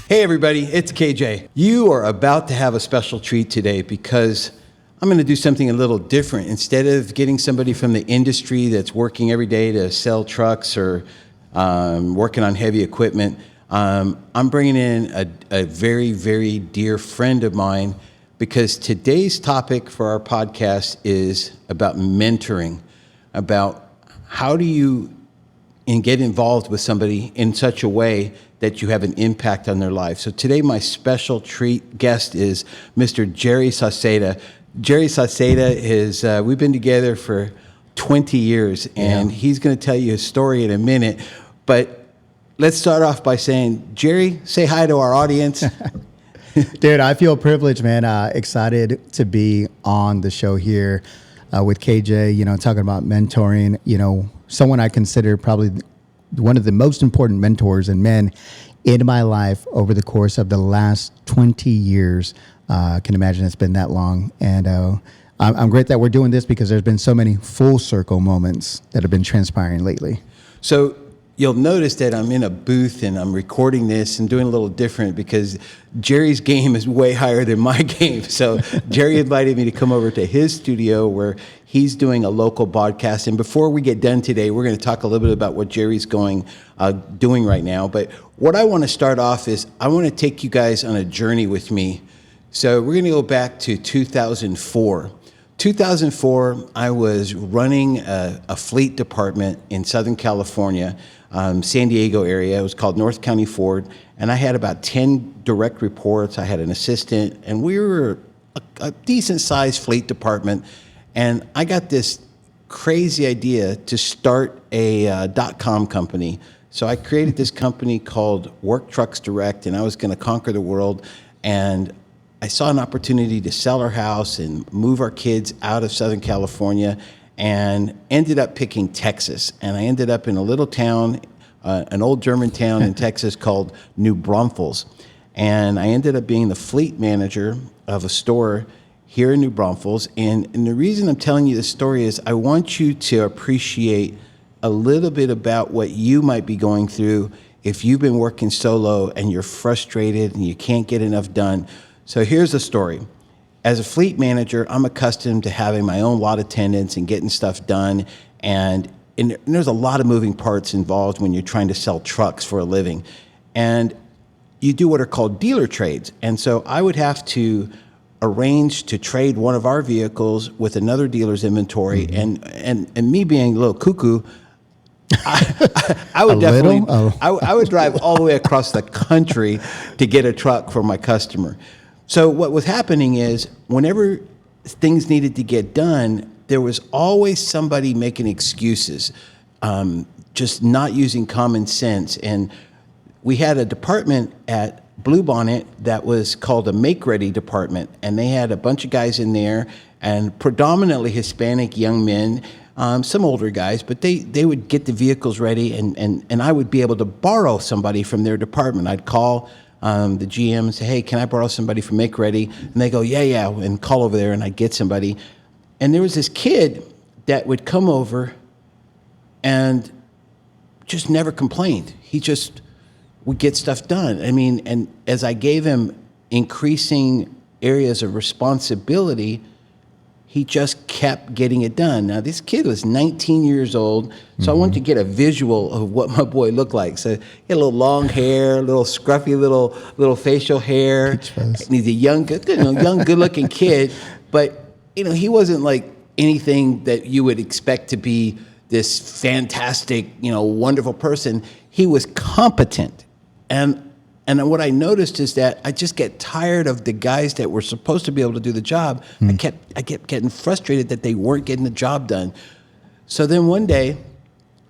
Hey everybody, it's KJ. You are about to have a special treat today because I'm going to do something a little different. Instead of getting somebody from the industry that's working every day to sell trucks or working on heavy equipment, I'm bringing in a very, very dear friend of mine because today's topic for our podcast is about mentoring, about how do you get involved with somebody in such a way that you have an impact on their life. So today my special treat guest is Mr. Jerry Sauceda. Jerry Sauceda is, we've been together for 20 years and he's going to tell you his story in a minute. But let's start off by saying, Jerry, say hi to our audience. Dude, I feel privileged, man. Excited to be on the show here with KJ, talking about mentoring, someone I consider probably one of the most important mentors and men in my life over the course of the last 20 years. I can imagine it's been that long. And I'm great that we're doing this because there's been so many full circle moments that have been transpiring lately. So you'll notice that I'm in a booth and I'm recording this and doing a little different because Jerry's game is way higher than my game. So Jerry invited me to come over to his studio where he's doing a local podcast. And before we get done today, we're going to talk a little bit about what Jerry's doing right now. But what I want to start off is I want to take you guys on a journey with me. So we're going to go back to 2004. 2004, I was running a fleet department in Southern California, San Diego area. It was called North County Ford. And I had about 10 direct reports. I had an assistant, and we were a decent-sized fleet department. And I got this crazy idea to start a .com company. So I created this company called Work Trucks Direct, and I was going to conquer the world. And I saw an opportunity to sell our house and move our kids out of Southern California and ended up picking Texas. And I ended up in a little town, an old German town in Texas called New Braunfels. And I ended up being the fleet manager of a store here in New Braunfels. And the reason I'm telling you this story is I want you to appreciate a little bit about what you might be going through if you've been working solo and you're frustrated and you can't get enough done. So here's the story. As a fleet manager, I'm accustomed to having my own lot attendants and getting stuff done. And there's a lot of moving parts involved when you're trying to sell trucks for a living. And you do what are called dealer trades. And so I would have to arrange to trade one of our vehicles with another dealer's inventory. Mm-hmm. And me being a little cuckoo, I would I would drive all the way across the country to get a truck for my customer. So what was happening is whenever things needed to get done, there was always somebody making excuses, just not using common sense. And we had a department at Bluebonnet that was called a make-ready department. And they had a bunch of guys in there and predominantly Hispanic young men, some older guys, but they would get the vehicles ready and I would be able to borrow somebody from their department. I'd call the GM and say, hey, can I borrow somebody from Make Ready? And they go, yeah, and call over there and I'd get somebody. And there was this kid that would come over and just never complained. He just would get stuff done. I mean, and as I gave him increasing areas of responsibility, he just kept getting it done. Now, this kid was 19 years old, so I wanted to get a visual of what my boy looked like. So he had a little long hair, a little scruffy little facial hair. And he's a young, good-looking kid, but he wasn't like anything that you would expect to be this fantastic, wonderful person. He was competent, and what I noticed is that I just get tired of the guys that were supposed to be able to do the job. I kept getting frustrated that they weren't getting the job done. So then one day,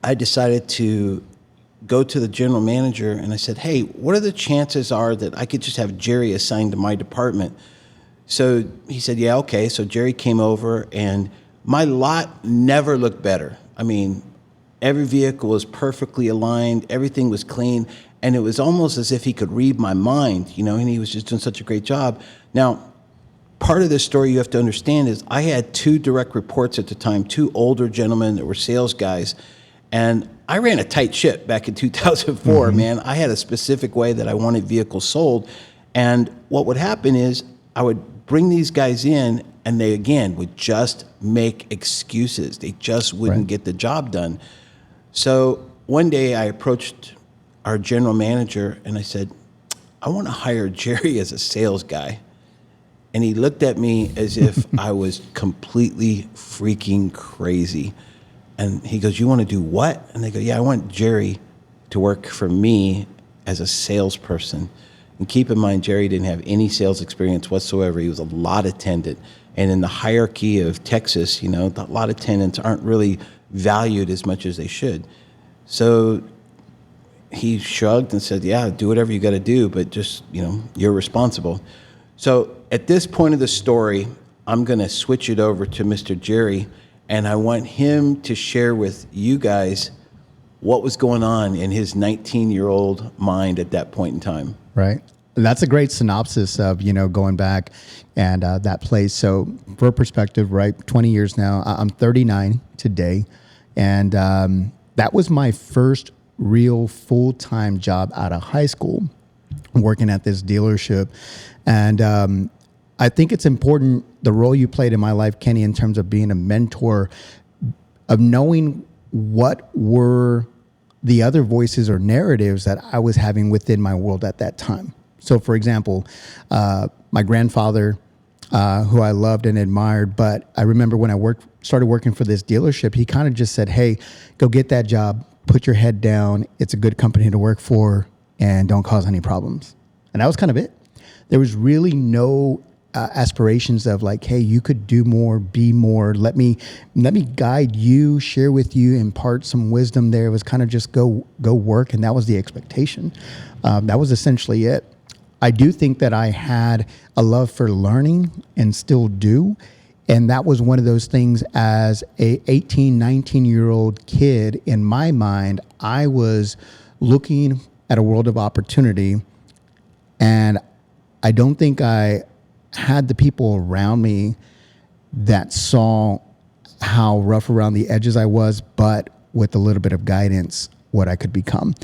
I decided to go to the general manager and I said, hey, what are the chances are that I could just have Jerry assigned to my department? So he said, yeah, okay. So Jerry came over and my lot never looked better. I mean, every vehicle was perfectly aligned. Everything was clean. And it was almost as if he could read my mind, and he was just doing such a great job. Now, part of this story you have to understand is I had two direct reports at the time, two older gentlemen that were sales guys. And I ran a tight ship back in 2004, man. I had a specific way that I wanted vehicles sold. And what would happen is I would bring these guys in, and they, again, would just make excuses. They just wouldn't get the job done. So one day I approached our general manager, and I said, I want to hire Jerry as a sales guy. And he looked at me as if I was completely freaking crazy. And he goes, you want to do what? And they go, yeah, I want Jerry to work for me as a salesperson. And keep in mind, Jerry didn't have any sales experience whatsoever. He was a lot attendant. And in the hierarchy of Texas, you know, a lot of tenants aren't really valued as much as they should. So he shrugged and said, yeah, do whatever you got to do, but just, you know, you're responsible. So at this point of the story, I'm going to switch it over to Mr. Jerry, and I want him to share with you guys what was going on in his 19-year-old mind at that point in time. Right. That's a great synopsis of, you know, going back and that place. So for perspective, right, 20 years now, I'm 39 today. And that was my first real full-time job out of high school, working at this dealership. And I think it's important, the role you played in my life, Kenny, in terms of being a mentor, of knowing what were the other voices or narratives that I was having within my world at that time. So, for example, my grandfather, who I loved and admired, but I remember when I started working for this dealership, he kind of just said, hey, go get that job, put your head down. It's a good company to work for, and don't cause any problems. And that was kind of it. There was really no aspirations of like, hey, you could do more, be more. Let me guide you, share with you, impart some wisdom there. It was kind of just go work, and that was the expectation. That was essentially it. I do think that I had a love for learning and still do. And that was one of those things as a 18, 19-year-old kid. In my mind, I was looking at a world of opportunity, and I don't think I had the people around me that saw how rough around the edges I was, but with a little bit of guidance, what I could become.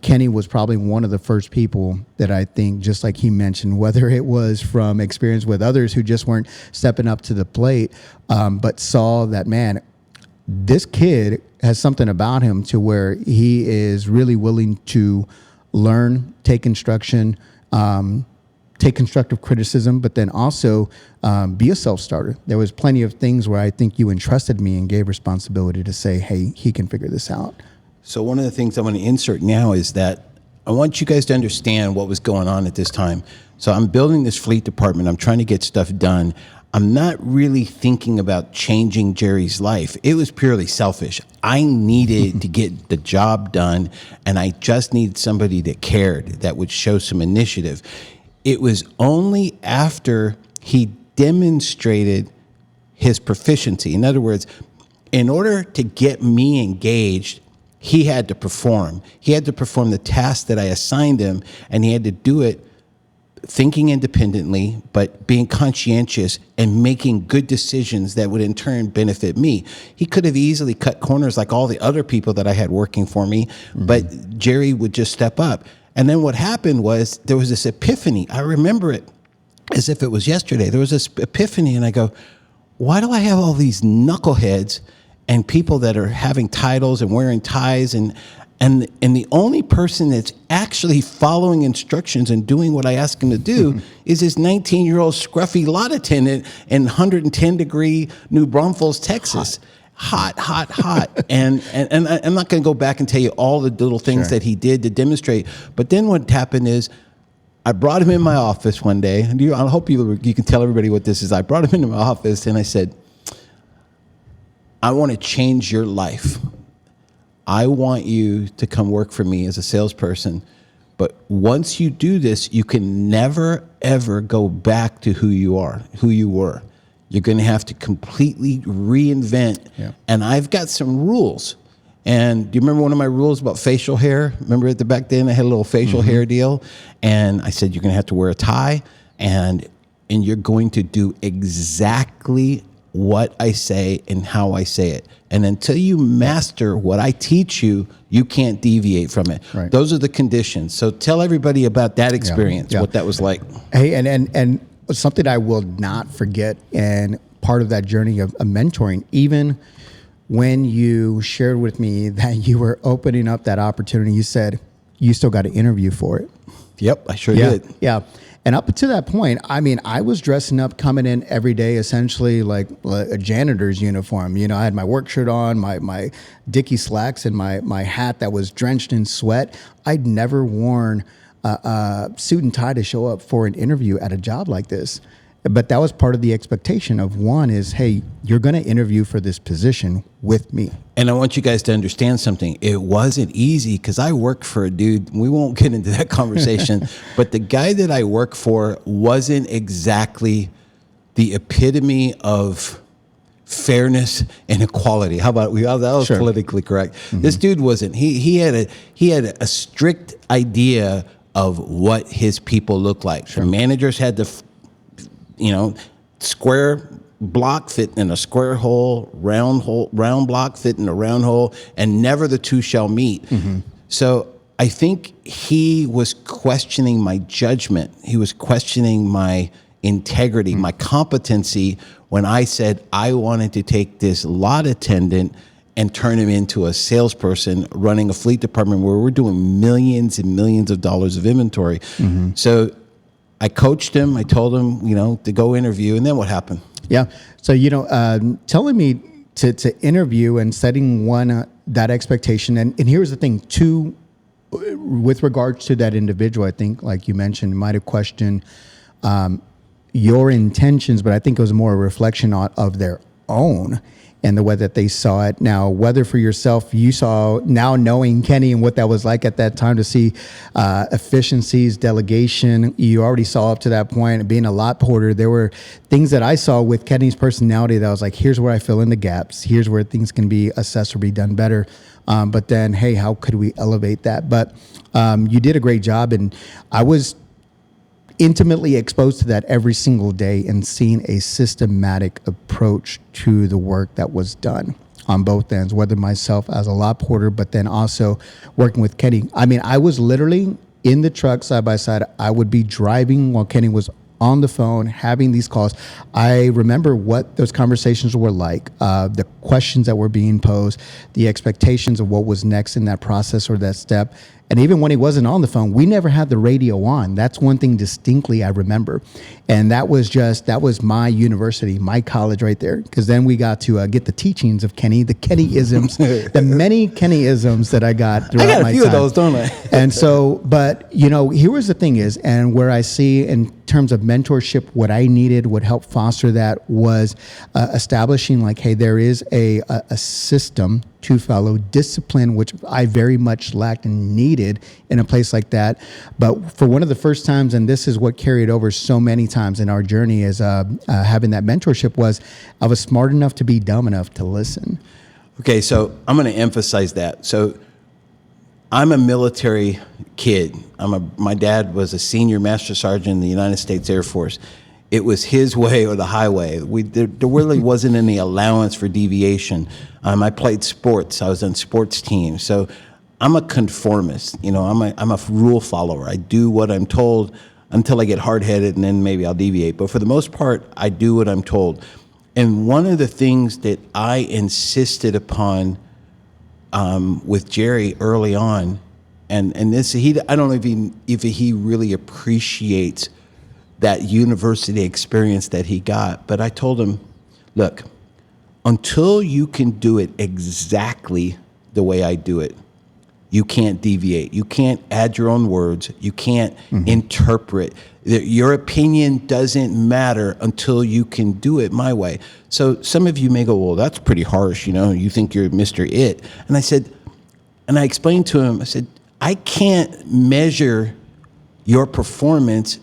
Kenny was probably one of the first people that I think, just like he mentioned, whether it was from experience with others who just weren't stepping up to the plate, but saw that, man, this kid has something about him to where he is really willing to learn, take instruction, take constructive criticism, but then also be a self-starter. There was plenty of things where I think you entrusted me and gave responsibility to say, hey, he can figure this out. So one of the things I want to insert now is that I want you guys to understand what was going on at this time. So I'm building this fleet department. I'm trying to get stuff done. I'm not really thinking about changing Jerry's life. It was purely selfish. I needed to get the job done, and I just needed somebody that cared, that would show some initiative. It was only after he demonstrated his proficiency. In other words, in order to get me engaged, he had to perform. He had to perform the task that I assigned him, and he had to do it thinking independently, but being conscientious and making good decisions that would in turn benefit me. He could have easily cut corners like all the other people that I had working for me, but Jerry would just step up. And then what happened was there was this epiphany. I remember it as if it was yesterday. There was this epiphany, and I go, why do I have all these knuckleheads and people that are having titles and wearing ties, and the only person that's actually following instructions and doing what I ask him to do is this 19-year-old scruffy lot attendant in 110-degree New Braunfels, Texas. Hot. and I'm not going to go back and tell you all the little things that he did to demonstrate. But then what happened is I brought him in my office one day. And I hope you can tell everybody what this is. I brought him into my office, and I said, I want to change your life. I want you to come work for me as a salesperson. But once you do this, you can never, ever go back to who you were. You're going to have to completely reinvent. Yeah. And I've got some rules. And do you remember one of my rules about facial hair? Remember at the back then I had a little facial hair deal? And I said, you're going to have to wear a tie, and you're going to do exactly what I say and how I say it. And until you master what I teach you, you can't deviate from it. Right. Those are the conditions. So tell everybody about that experience, what that was like. Hey, and something I will not forget, and part of that journey of mentoring, even when you shared with me that you were opening up that opportunity, you said you still got to interview for it. Yep, I sure did. Yeah. And up to that point, I mean, I was dressing up, coming in every day, essentially like a janitor's uniform. You know, I had my work shirt on, my Dickie slacks, and my hat that was drenched in sweat. I'd never worn a suit and tie to show up for an interview at a job like this. But that was part of the expectation of one is, hey, you're going to interview for this position with me. And I want you guys to understand something. It wasn't easy because I worked for a dude. We won't get into that conversation. But the guy that I worked for wasn't exactly the epitome of fairness and equality. How about that was Sure. politically correct. Mm-hmm. This dude wasn't. He had a strict idea of what his people looked like. Sure. The managers had to square block fit in a square hole, round block fit in a round hole, and never the two shall meet. Mm-hmm. So I think he was questioning my judgment. He was questioning my integrity, my competency when I said I wanted to take this lot attendant and turn him into a salesperson running a fleet department where we're doing millions and millions of dollars of inventory. Mm-hmm. So I coached him. I told him, to go interview. And then what happened? Yeah. So, telling me to interview and setting that expectation. And here's the thing, too, with regards to that individual, I think, like you mentioned, might have questioned your intentions, but I think it was more a reflection of their own and the way that they saw it. Now, whether for yourself, you saw, now knowing Kenny and what that was like at that time to see efficiencies, delegation, you already saw up to that point, being a lot porter, there were things that I saw with Kenny's personality that I was like, here's where I fill in the gaps. Here's where things can be assessed or be done better. But then, hey, how could we elevate that? But you did a great job. And I was intimately exposed to that every single day and seeing a systematic approach to the work that was done on both ends, whether myself as a lot porter, but then also working with Kenny. I mean, I was literally in the truck side by side. I would be driving while Kenny was on the phone, having these calls. I remember what those conversations were like, the questions that were being posed, the expectations of what was next in that process or that step. And even when he wasn't on the phone, we never had the radio on. That's one thing distinctly I remember. And that was my university, my college right there. Because then we got to get the teachings of Kenny, the Kenny-isms, the many Kenny-isms that I got throughout my time. I got a few of those, don't I? And so, but, here was the thing is, and where I see in terms of mentorship, what I needed, what helped foster that was establishing like, hey, there is a system to follow, discipline, which I very much lacked and needed in a place like that. But for one of the first times, and this is what carried over so many times in our journey as having that mentorship, was I was smart enough to be dumb enough to listen. Okay, so I'm going to emphasize that. So I'm a military kid. My dad was a senior master sergeant in the United States Air Force. It was his way or the highway. There really wasn't any allowance for deviation. I played sports. I was on sports teams. So I'm a conformist. I'm a rule follower. I do what I'm told until I get hard-headed, and then maybe I'll deviate. But for the most part, I do what I'm told. And one of the things that I insisted upon with Jerry early on, and this I don't know if he really appreciates that university experience that he got, but I told him, look, until you can do it exactly the way I do it, you can't deviate. You can't add your own words. You can't interpret. Your opinion doesn't matter until you can do it my way. So some of you may go, well, that's pretty harsh. You think you're Mr. It. And I said, and I explained to him, I said, I can't measure your performance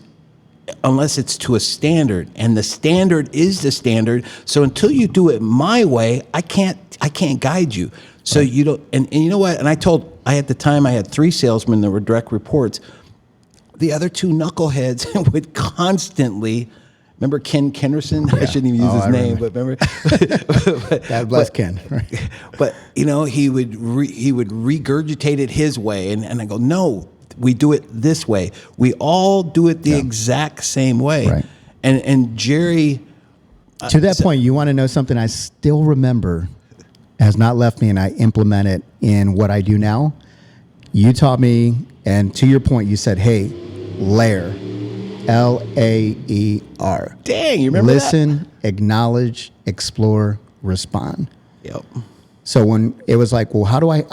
unless it's to a standard, and the standard is the standard. So until you do it my way, I can't guide you. So you don't, and you know what? And at the time I had 3 salesmen that were direct reports. The other 2 knuckleheads would constantly Remember Ken Kennerson? I shouldn't even use his name, but remember. God bless Ken. Right. But he would regurgitate it his way, and I go, no, we do it this way. We all do it the exact same way. Right. And Jerry, to that point, you want to know something I still remember has not left me, and I implement it in what I do now. You taught me, and to your point, you said, hey, layer, Laer. Dang, you remember Listen, acknowledge, explore, respond. Yep. So when it was like, well, how do I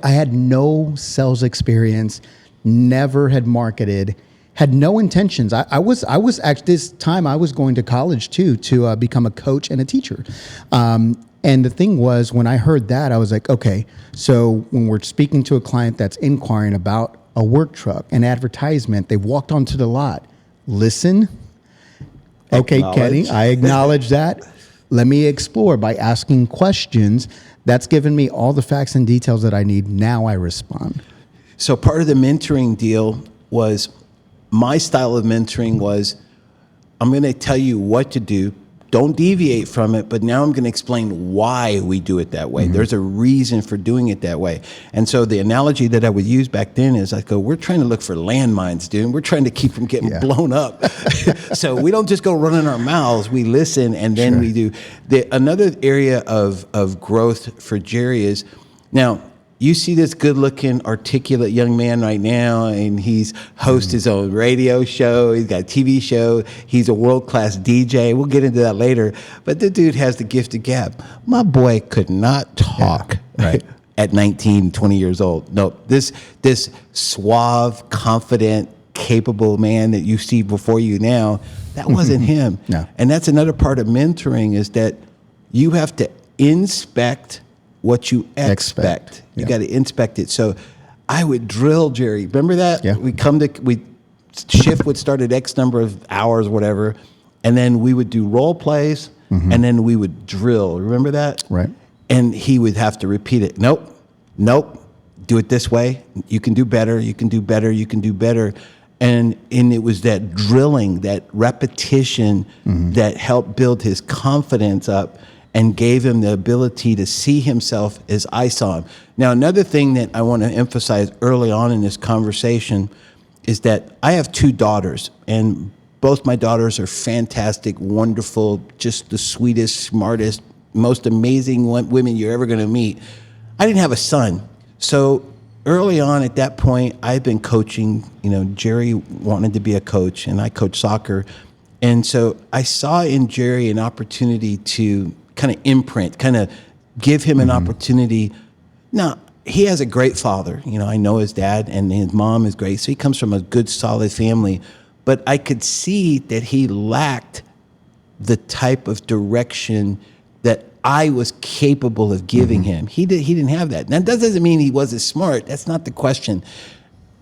had no sales experience, never had marketed, had no intentions. I was actually, this time I was going to college too, to become a coach and a teacher. And the thing was, when I heard that, I was like, okay, so when we're speaking to a client that's inquiring about a work truck, an advertisement, they've walked onto the lot, listen. Okay, Kenny, I acknowledge that. Let me explore by asking questions. That's given me all the facts and details that I need. Now I respond. So part of the mentoring deal was, my style of mentoring was, I'm going to tell you what to do. Don't deviate from it, but now I'm going to explain why we do it that way. Mm-hmm. There's a reason for doing it that way. And so the analogy that I would use back then is I go, we're trying to look for landmines, dude. We're trying to keep from getting blown up. So we don't just go running our mouths. We listen, and then we do. Another area of growth for Jerry is, now, you see this good-looking, articulate young man right now, and he's hosts his own radio show. He's got a TV show. He's a world-class DJ. We'll get into that later. But the dude has the gift of gab. My boy could not talk at 19, 20 years old. No, this suave, confident, capable man that you see before you now, that wasn't him. No. And that's another part of mentoring, is that you have to inspect what you expect. You got to inspect it. So I would drill Jerry. Remember that? Yeah. Shift would start at X number of hours, whatever, and then we would do role plays, and then we would drill. Remember that? Right. And he would have to repeat it. Nope. Do it this way. You can do better. You can do better. You can do better. And it was that drilling, that repetition that helped build his confidence up and gave him the ability to see himself as I saw him. Now, another thing that I want to emphasize early on in this conversation is that I have 2 daughters, and both my daughters are fantastic, wonderful, just the sweetest, smartest, most amazing women you're ever going to meet. I didn't have a son. So early on at that point, I've been coaching. Jerry wanted to be a coach, and I coach soccer. And so I saw in Jerry an opportunity to kind of imprint, kind of give him an opportunity. Now, he has a great father. I know his dad, and his mom is great. So he comes from a good, solid family. But I could see that he lacked the type of direction that I was capable of giving him. He didn't have that. Now, that doesn't mean he wasn't smart. That's not the question.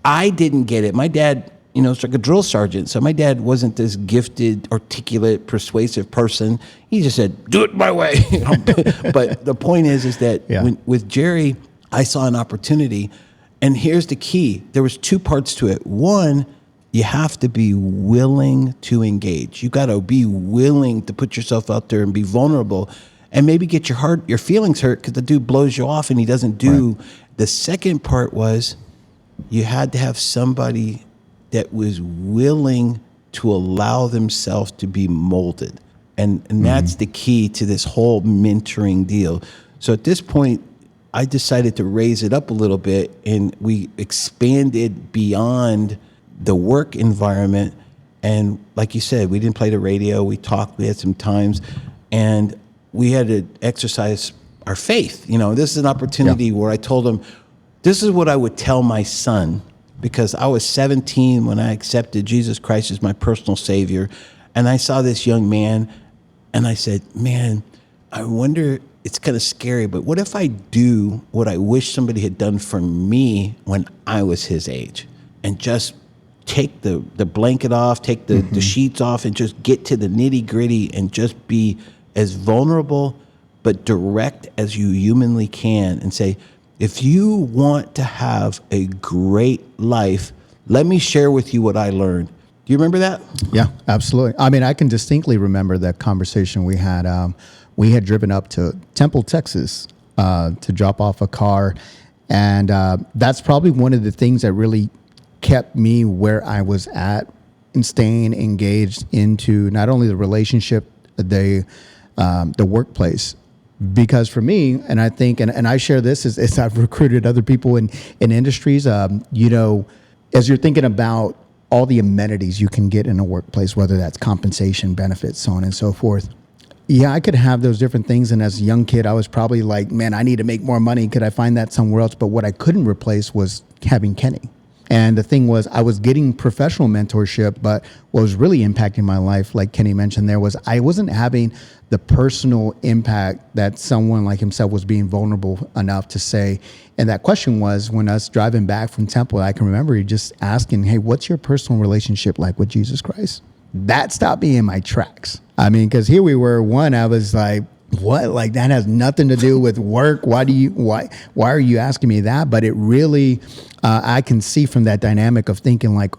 I didn't get it. My dad, it's like a drill sergeant. So my dad wasn't this gifted, articulate, persuasive person. He just said, do it my way. But the point is that with Jerry, I saw an opportunity. And here's the key. There was 2 parts to it. One, you have to be willing to engage. You got to be willing to put yourself out there and be vulnerable, and maybe get your feelings hurt because the dude blows you off and he doesn't do. Right. The second part was, you had to have somebody that was willing to allow themselves to be molded. And that's the key to this whole mentoring deal. So at this point, I decided to raise it up a little bit, and we expanded beyond the work environment. And like you said, we didn't play the radio. We talked, we had some times, and we had to exercise our faith. This is an opportunity where I told him, this is what I would tell my son, because I was 17 when I accepted Jesus Christ as my personal Savior. And I saw this young man, and I said, man, I wonder, it's kind of scary, but what if I do what I wish somebody had done for me when I was his age, and just take the blanket off, take the sheets off, and just get to the nitty gritty and just be as vulnerable but direct as you humanly can, and say, if you want to have a great life, let me share with you what I learned. Do you remember that? Yeah, absolutely. I mean, I can distinctly remember that conversation we had. We had driven up to Temple, Texas, to drop off a car, and that's probably one of the things that really kept me where I was at and staying engaged into not only the relationship, the workplace. Because for me, and I think, and I share this as I've recruited other people in industries, you know, as you're thinking about all the amenities you can get in a workplace, whether that's compensation, benefits, so on and so forth. Yeah, I could have those different things. And as a young kid, I was probably like, man, I need to make more money. Could I find that somewhere else? But what I couldn't replace was having Kenny. And the thing was, I was getting professional mentorship, but what was really impacting my life, like Kenny mentioned there, was I wasn't having the personal impact that someone like himself was being vulnerable enough to say. And that question was when us driving back from Temple, I can remember he just asking, hey, what's your personal relationship like with Jesus Christ? That stopped me in my tracks. I mean, because here we were, I was like, what? Like that has nothing to do with work. Why are you asking me that? But it really, I can see from that dynamic of thinking like,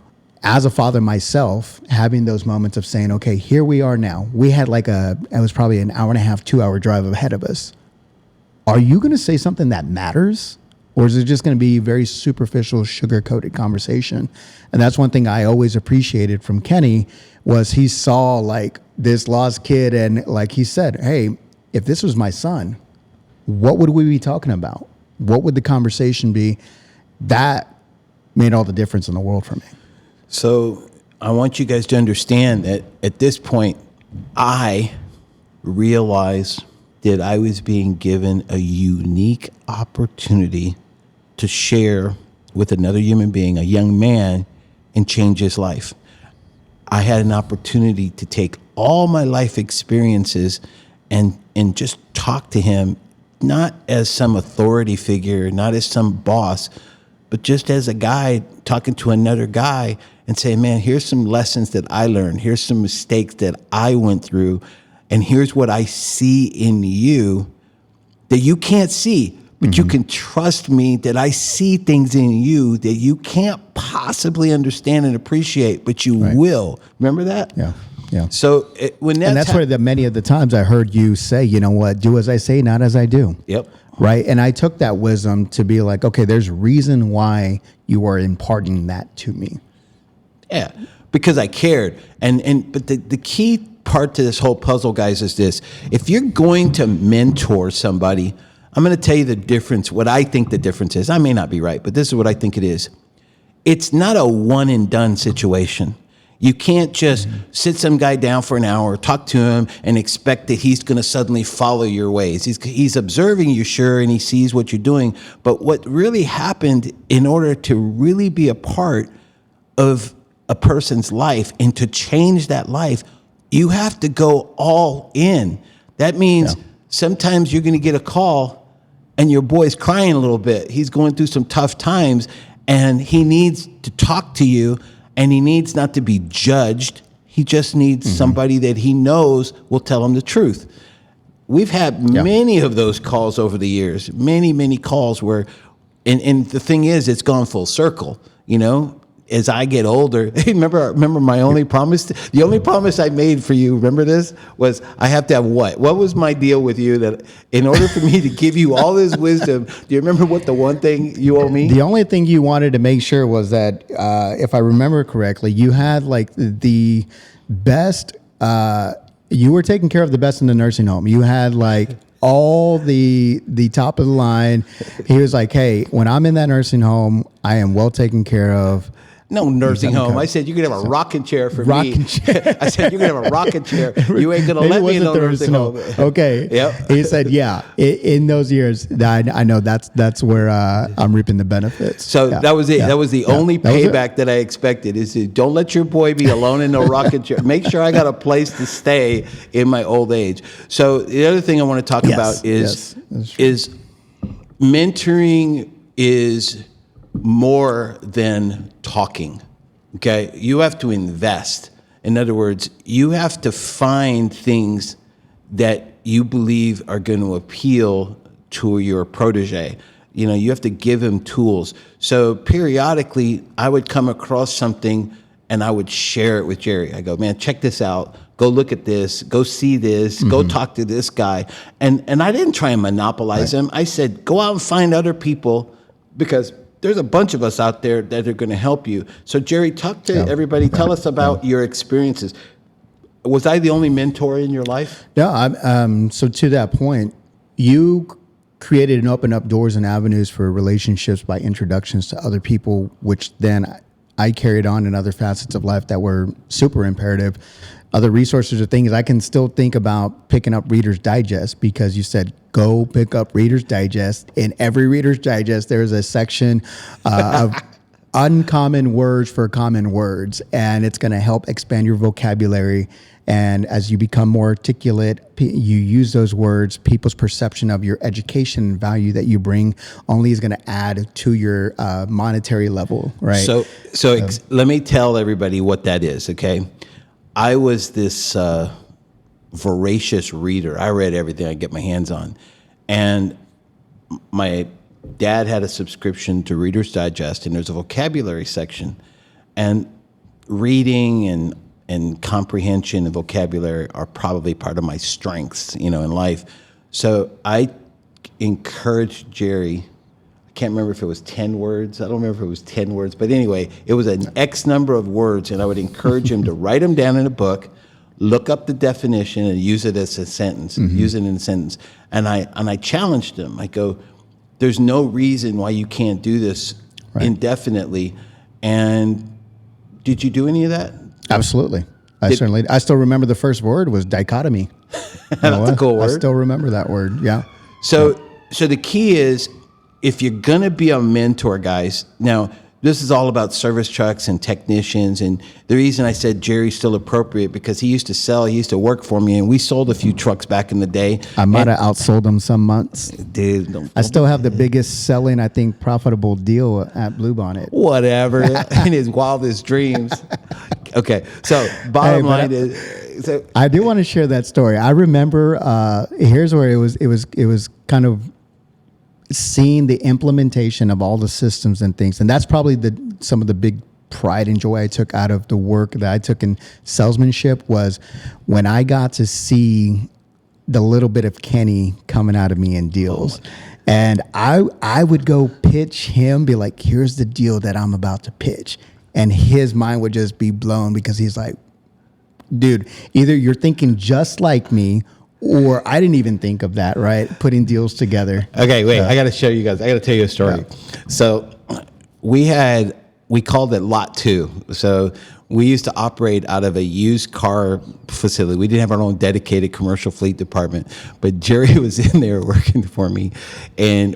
as a father myself, having those moments of saying, okay, here we are now. We had it was probably an hour and a half, 2 hour drive ahead of us. Are you going to say something that matters? Or is it just going to be very superficial, sugar-coated conversation? And that's one thing I always appreciated from Kenny was he saw like this lost kid and like he said, hey, if this was my son, what would we be talking about? What would the conversation be? That made all the difference in the world for me. So I want you guys to understand that at this point, I realized that I was being given a unique opportunity to share with another human being, a young man, and change his life. I had an opportunity to take all my life experiences and just talk to him, not as some authority figure, not as some boss, but just as a guy talking to another guy and saying, man, here's some lessons that I learned. Here's some mistakes that I went through. And here's what I see in you that you can't see, but you can trust me that I see things in you that you can't possibly understand and appreciate, but you will. Remember that? Yeah. Yeah. So that's where many of the times I heard you say, you know what, do as I say, not as I do. Yep. Right. And I took that wisdom to be like, okay, there's reason why you are imparting that to me. Yeah, because I cared. But the key part to this whole puzzle, guys, is this. If you're going to mentor somebody, I'm going to tell you the difference, what I think the difference is. I may not be right, but this is what I think it is. It's not a one and done situation. You can't just sit some guy down for an hour, talk to him, and expect that he's going to suddenly follow your ways. He's observing you, sure, and he sees what you're doing. But what really happened in order to really be a part of a person's life and to change that life, you have to go all in. That means sometimes you're going to get a call and your boy's crying a little bit. He's going through some tough times and he needs to talk to you. And he needs not to be judged. He just needs somebody that he knows will tell him the truth. We've had many of those calls over the years, many calls where, and the thing is, it's gone full circle, you know? As I get older, remember my only promise? The only promise I made for you, remember this, was I have to have what? What was my deal with you that in order for me to give you all this wisdom, do you remember what the one thing you owe me? The only thing you wanted to make sure was that, if I remember correctly, you had like the best, you were taking care of the best in the nursing home. You had like all the top of the line. He was like, hey, when I'm in that nursing home, I am well taken care of. No nursing home. I said you could have a rocking chair for me. Chair. I said you could have a rocking chair. You ain't gonna let me in no nursing home. Okay. Yep. He said, yeah. In those years, I know that's where I'm reaping the benefits. So that was it. That was the only payback that I expected. Is don't let your boy be alone in no rocking chair. Make sure I got a place to stay in my old age. So the other thing I want to talk about is mentoring is more than talking, okay? You have to invest. In other words, you have to find things that you believe are going to appeal to your protege. You know, you have to give him tools. So periodically, I would come across something and I would share it with Jerry. I go, man, check this out. Go look at this. Go see this. Go talk to this guy. And I didn't try and monopolize him. I said, go out and find other people, because there's a bunch of us out there that are going to help you. So Jerry, talk to everybody. Tell us about your experiences. Was I the only mentor in your life? No, so to that point, you created and opened up doors and avenues for relationships by introductions to other people, which then I carried on in other facets of life that were super imperative. Other resources or things I can still think about picking up Reader's Digest, because you said, go pick up Reader's Digest. In every Reader's Digest, there's a section of uncommon words for common words, and it's going to help expand your vocabulary. And as you become more articulate, you use those words, people's perception of your education and value that you bring only is going to add to your monetary level, right? So let me tell everybody what that is, okay? I was this voracious reader. I read everything I get my hands on. And my dad had a subscription to Reader's Digest, and there's a vocabulary section. And reading and comprehension and vocabulary are probably part of my strengths, in life. So I encouraged Jerry. I can't remember if it was 10 words. I don't remember if it was 10 words. But anyway, it was an X number of words, and I would encourage him to write them down in a book, look up the definition, and use it as a sentence. Use it in a sentence. And I challenged him. I go, there's no reason why you can't do this indefinitely. And did you do any of that? Absolutely. I still remember the first word was dichotomy. That's a cool word. I still remember that word. Yeah. So the key is, if you're going to be a mentor, guys, now this is all about service trucks and technicians. And the reason I said Jerry's still appropriate, because he used to work for me, and we sold a few trucks back in the day. I might have outsold him some months. Dude, I still have the biggest selling, I think, profitable deal at Bluebonnet. Whatever, in his wildest dreams. Okay, so bottom line is, so I do want to share that story. I remember. Here's where it was kind of seeing the implementation of all the systems and things, and that's probably some of the big pride and joy I took out of the work that I took in salesmanship, was when I got to see the little bit of Kenny coming out of me in deals. And I would go pitch him, be like, here's the deal that I'm about to pitch. And his mind would just be blown, because he's like, dude, either you're thinking just like me, or I didn't even think of that, right? Putting deals together. Okay, wait, I got to show you guys. I got to tell you a story. Yeah. So we called it Lot 2. So we used to operate out of a used car facility. We didn't have our own dedicated commercial fleet department, but Jerry was in there working for me.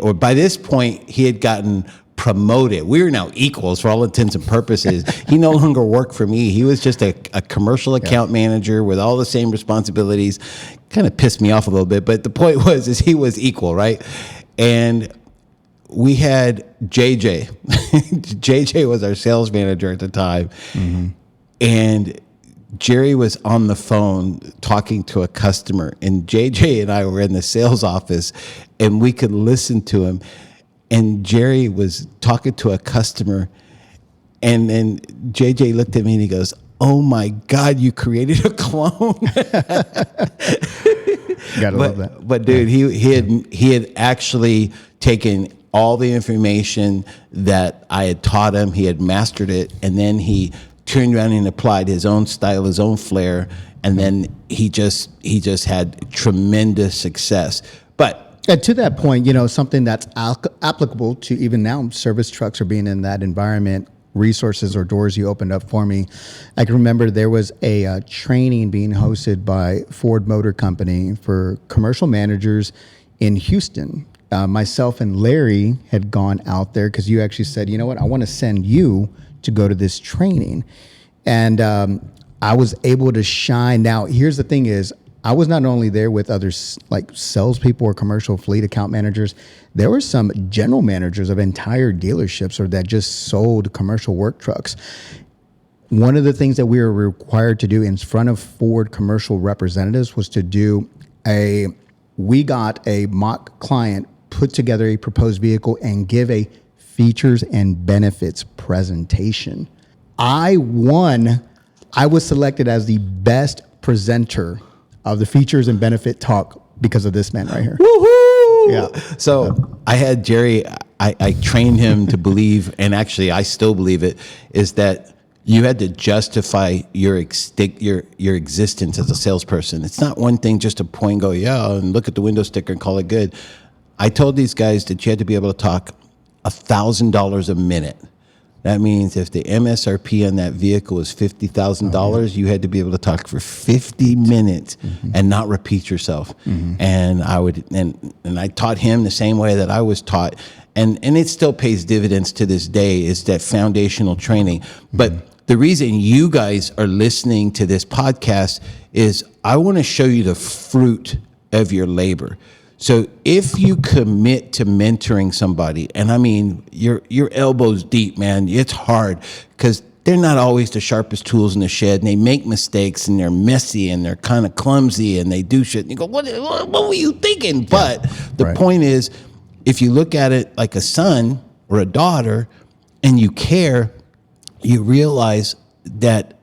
Or by this point, he had gotten promoted. We were now equals for all intents and purposes. He no longer worked for me. He was just a commercial account manager with all the same responsibilities. Kind of pissed me off a little bit, but the point is he was equal, right? And we had JJ. JJ was our sales manager at the time. And Jerry was on the phone talking to a customer, and JJ and I were in the sales office, and we could listen to him. And Jerry was talking to a customer, and then JJ looked at me and he goes, "Oh my God, you created a clone." Gotta love that. But dude, he had actually taken all the information that I had taught him. He had mastered it, and then he turned around and applied his own style, his own flair, and then he just had tremendous success. But to that point, something that's applicable to even now, service trucks are being in that environment, resources or doors you opened up for me. I can remember there was a training being hosted by Ford Motor Company for commercial managers in Houston. Myself and Larry had gone out there because you actually said, you know what, I want to send you to go to this training. And I was able to shine. Now, here's the thing is, I was not only there with others like salespeople or commercial fleet account managers. There were some general managers of entire dealerships or that just sold commercial work trucks. One of the things that we were required to do in front of Ford commercial representatives was to do we got a mock client, put together a proposed vehicle, and give a features and benefits presentation. I won. I was selected as the best presenter of the features and benefit talk because of this man right here. Woohoo! Yeah. So I had Jerry, I trained him to believe, and actually I still believe it, is that you had to justify your existence as a salesperson. It's not one thing just to point and go, yeah, and look at the window sticker and call it good. I told these guys that you had to be able to talk $1,000 a minute. That means if the MSRP on that vehicle was $50,000, you had to be able to talk for 50 minutes and not repeat yourself. And I would, and I taught him the same way that I was taught. And it still pays dividends to this day, is that foundational training. But the reason you guys are listening to this podcast is I want to show you the fruit of your labor. So if you commit to mentoring somebody, and I mean, your elbows deep, man, it's hard because they're not always the sharpest tools in the shed, and they make mistakes, and they're messy, and they're kind of clumsy, and they do shit. And you go, what were you thinking? But the point is, if you look at it like a son or a daughter and you care, you realize that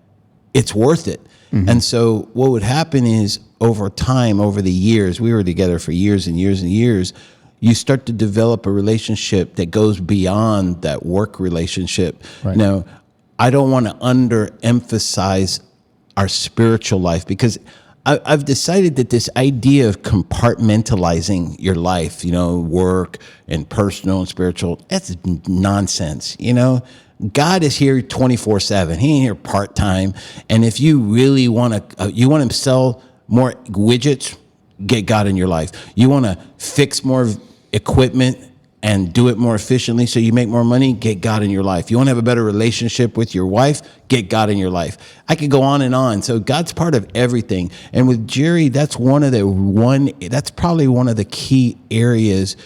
it's worth it. And so what would happen is, over time, over the years, we were together for years and years and years, you start to develop a relationship that goes beyond that work relationship. Right. Now, I don't want to underemphasize our spiritual life, because I've decided that this idea of compartmentalizing your life, work and personal and spiritual, that's nonsense, God is here 24/7. He ain't here part-time. And if you really want to, you want to sell more widgets, get God in your life. You want to fix more equipment and do it more efficiently so you make more money, get God in your life. You want to have a better relationship with your wife, get God in your life. I could go on and on. So God's part of everything. And with Jerry, that's probably one of the key areas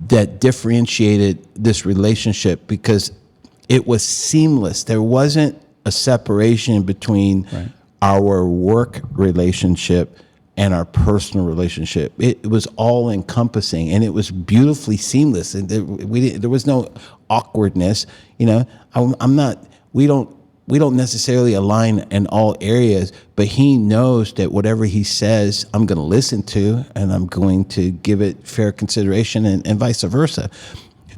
that differentiated this relationship, because it was seamless. There wasn't a separation between our work relationship and our personal relationship. It was all encompassing, and it was beautifully seamless. And there was no awkwardness. We don't necessarily align in all areas, but he knows that whatever he says, I'm going to listen to, and I'm going to give it fair consideration, and vice versa.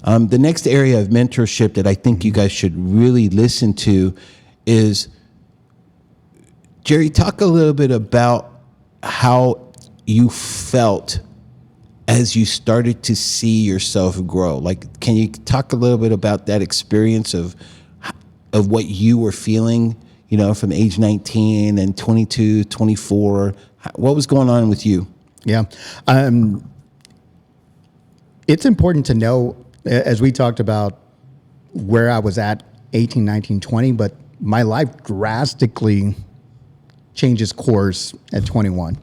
The next area of mentorship that I think you guys should really listen to is, Jerry, talk a little bit about how you felt as you started to see yourself grow. Like, can you talk a little bit about that experience of what you were feeling, from age 19 and 22, 24? What was going on with you? Yeah. It's important to know, as we talked about, where I was at 18, 19, 20, but my life drastically changes course at 21.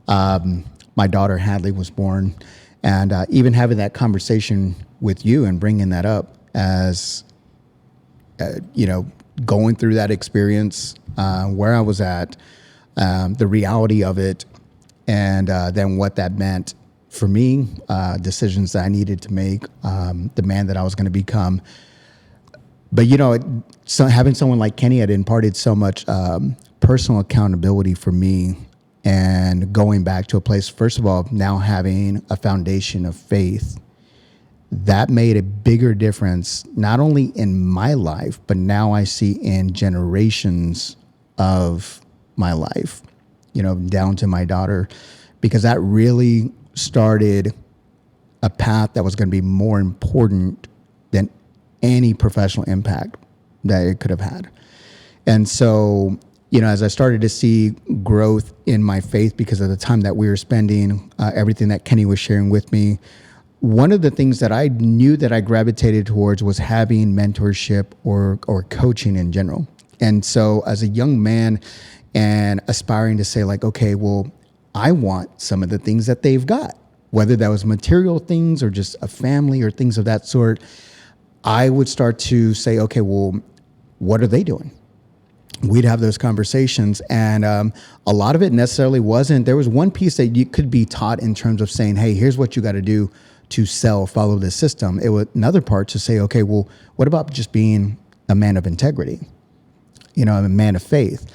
My daughter Hadley was born, and even having that conversation with you and bringing that up as, going through that experience, where I was at, the reality of it, and then what that meant for me, decisions that I needed to make, the man that I was going to become. But, so having someone like Kenny had imparted so much personal accountability for me, and going back to a place, first of all, now having a foundation of faith, that made a bigger difference, not only in my life, but now I see in generations of my life, down to my daughter, because that really started a path that was going to be more important than any professional impact that it could have had. And so, as I started to see growth in my faith because of the time that we were spending, everything that Kenny was sharing with me, one of the things that I knew that I gravitated towards was having mentorship or coaching in general. And so as a young man and aspiring to say, like, okay, well, I want some of the things that they've got, whether that was material things or just a family or things of that sort, I would start to say, okay, well, what are they doing? We'd have those conversations, and a lot of it necessarily wasn't. There was one piece that you could be taught in terms of saying, hey, here's what you got to do to follow this system. It was another part to say, okay, well, what about just being a man of integrity? I'm a man of faith,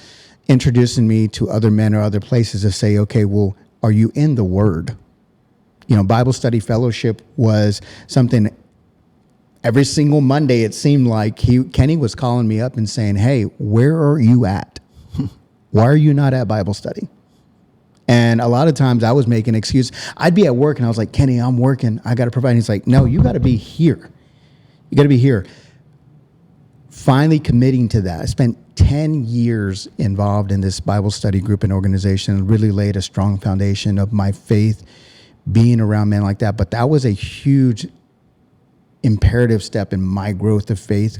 introducing me to other men or other places to say, okay, well, are you in the Word? Bible study fellowship was something every single Monday. It seemed like Kenny was calling me up and saying, hey, where are you at? Why are you not at Bible study? And a lot of times I was making excuses. I'd be at work and I was like, Kenny, I'm working. I got to provide. And he's like, no, you got to be here. You got to be here. Finally committing to that. I spent 10 years involved in this Bible study group and organization and really laid a strong foundation of my faith being around men like that. But that was a huge imperative step in my growth of faith,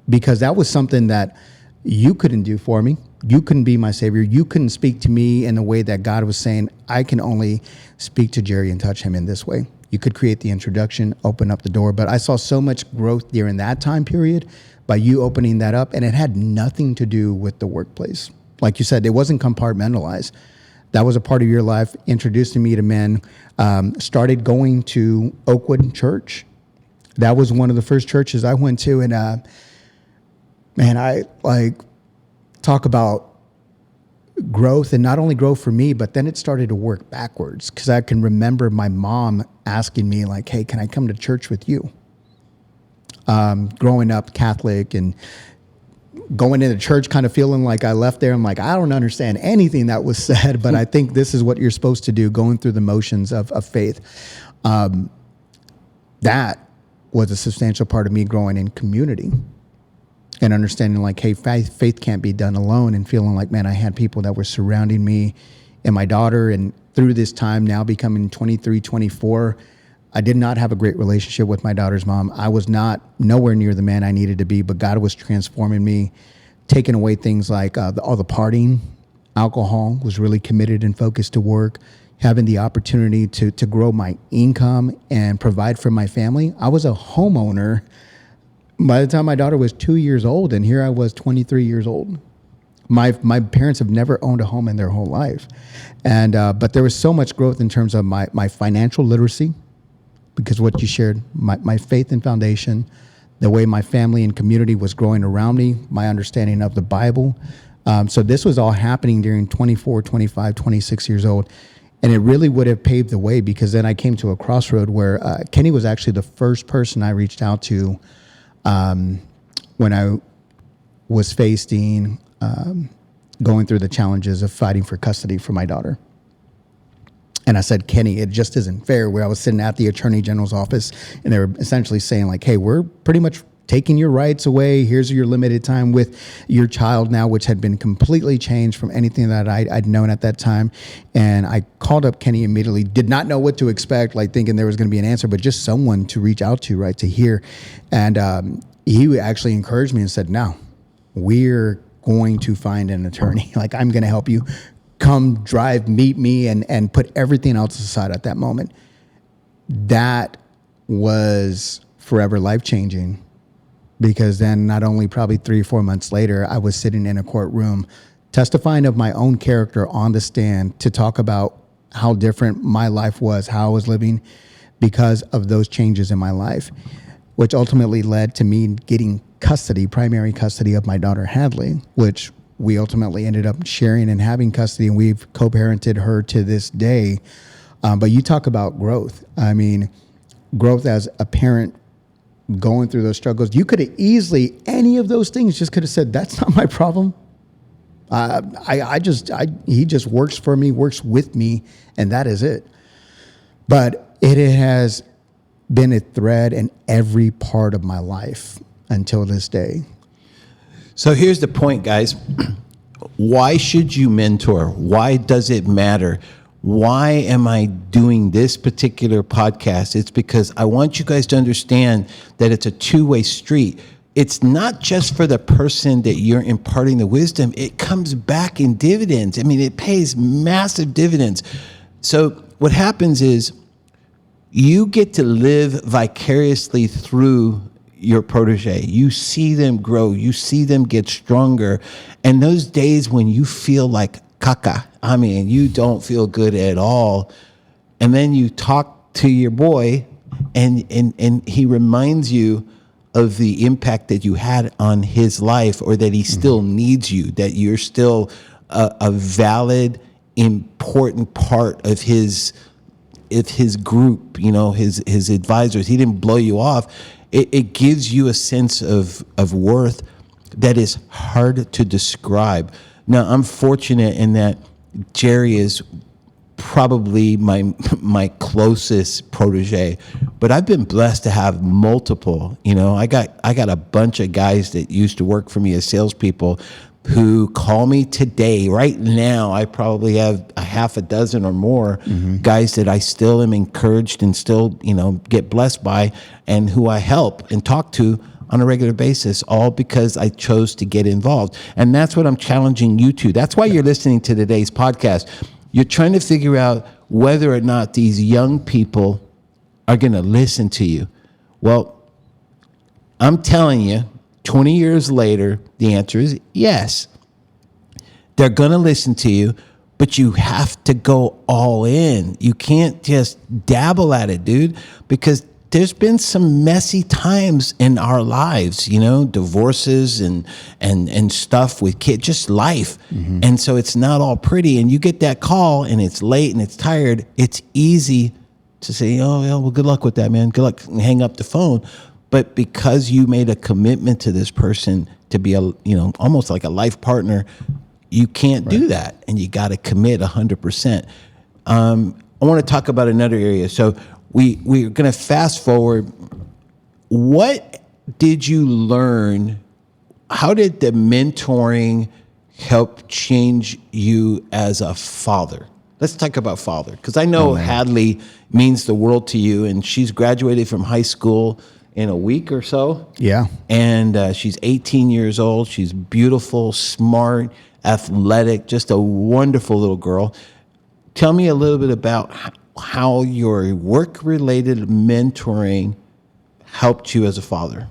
because that was something that you couldn't do for me. You couldn't be my savior. You couldn't speak to me in the way that God was saying, I can only speak to Jerry and touch him in this way. You could create the introduction, open up the door. But I saw so much growth during that time period by you opening that up. And it had nothing to do with the workplace. Like you said, it wasn't compartmentalized. That was a part of your life, introducing me to men. Started going to Oakwood Church. That was one of the first churches I went to. And man, I talk about growth, and not only growth for me, but then it started to work backwards, because I can remember my mom asking me like, hey, can I come to church with you? Growing up Catholic and going into church, kind of feeling like I left there. I'm like, I don't understand anything that was said, but I think this is what you're supposed to do, going through the motions of faith. That was a substantial part of me growing in community and understanding like, hey, faith can't be done alone, and feeling like, man, I had people that were surrounding me and my daughter. And through this time, now becoming 23, 24, I did not have a great relationship with my daughter's mom. I was nowhere near the man I needed to be, but God was transforming me, taking away things like all the partying, alcohol, was really committed and focused to work, having the opportunity to grow my income and provide for my family. I was a homeowner by the time my daughter was 2 years old, and here I was 23 years old. My parents have never owned a home in their whole life. And but there was so much growth in terms of my financial literacy, because what you shared, my faith and foundation, the way my family and community was growing around me, my understanding of the Bible. So this was all happening during 24, 25, 26 years old. And it really would have paved the way, because then I came to a crossroad where Kenny was actually the first person I reached out to when I was facing going through the challenges of fighting for custody for my daughter. And I said, Kenny, it just isn't fair. Where I was sitting at the Attorney General's office, and they were essentially saying like, hey, we're pretty much taking your rights away. Here's your limited time with your child now, which had been completely changed from anything that I'd known at that time. And I called up Kenny immediately, did not know what to expect, like thinking there was going to be an answer, but just someone to reach out to, right, to hear. And he actually encouraged me and said, no, we're going to find an attorney. Like, I'm going to help you. Come drive, meet me, and put everything else aside at that moment. That was forever life-changing, because then not only probably 3 or 4 months later, I was sitting in a courtroom testifying of my own character on the stand to talk about how different my life was, how I was living because of those changes in my life, which ultimately led to me getting custody, primary custody of my daughter, Hadley, which we ultimately ended up sharing and having custody, and we've co-parented her to this day. But you talk about growth. I mean, growth as a parent going through those struggles. You could have easily, any of those things, just could have said, that's not my problem. He just works for me, works with me, and that is it. But it has been a thread in every part of my life until this day. So here's the point, guys. Why should you mentor? Why does it matter? Why am I doing this particular podcast? It's because I want you guys to understand that it's a two-way street. It's not just for the person that you're imparting the wisdom. It comes back in dividends. I mean, it pays massive dividends. So what happens is you get to live vicariously through your protege. You see them grow. You see them get stronger. And those days when you feel like caca, I mean, you don't feel good at all. And then you talk to your boy and he reminds you of the impact that you had on his life, or that he still needs you, that you're still a valid, important part of his group, his advisors. He didn't blow you off. It gives you a sense of worth that is hard to describe. Now, I'm fortunate in that Jerry is probably my closest protege, but I've been blessed to have multiple. I got a bunch of guys that used to work for me as salespeople who call me today. Right now, I probably have a half a dozen or more guys that I still am encouraged and still, get blessed by, and who I help and talk to on a regular basis, all because I chose to get involved. And that's what I'm challenging you to. That's why you're listening to today's podcast. You're trying to figure out whether or not these young people are going to listen to you. Well, I'm telling you, 20 years later, the answer is yes. They're going to listen to you, but you have to go all in. You can't just dabble at it, dude, because there's been some messy times in our lives, divorces and stuff with kids, just life. And so it's not all pretty. And you get that call and it's late and it's tired. It's easy to say, oh, yeah, well, good luck with that, man. Good luck, and hang up the phone. But because you made a commitment to this person to be almost like a life partner, you can't do that. And you got to commit 100%. I want to talk about another area. So we're going to fast forward. What did you learn? How did the mentoring help change you as a father? Let's talk about father, because I know Hadley means the world to you, and she's graduated from high school in a week or so. Yeah. And she's 18 years old. She's beautiful, smart, athletic, just a wonderful little girl. Tell me a little bit about how your work-related mentoring helped you as a father.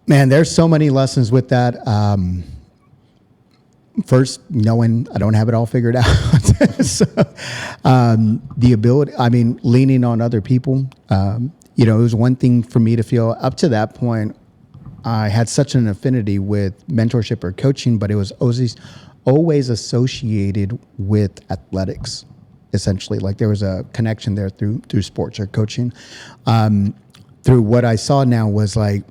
Man, there's so many lessons with that. First, knowing I don't have it all figured out. So, the ability, leaning on other people. It was one thing for me to feel up to that point, I had such an affinity with mentorship or coaching, but it was always associated with athletics. Essentially, like there was a connection there through sports or coaching. Through what I saw now was like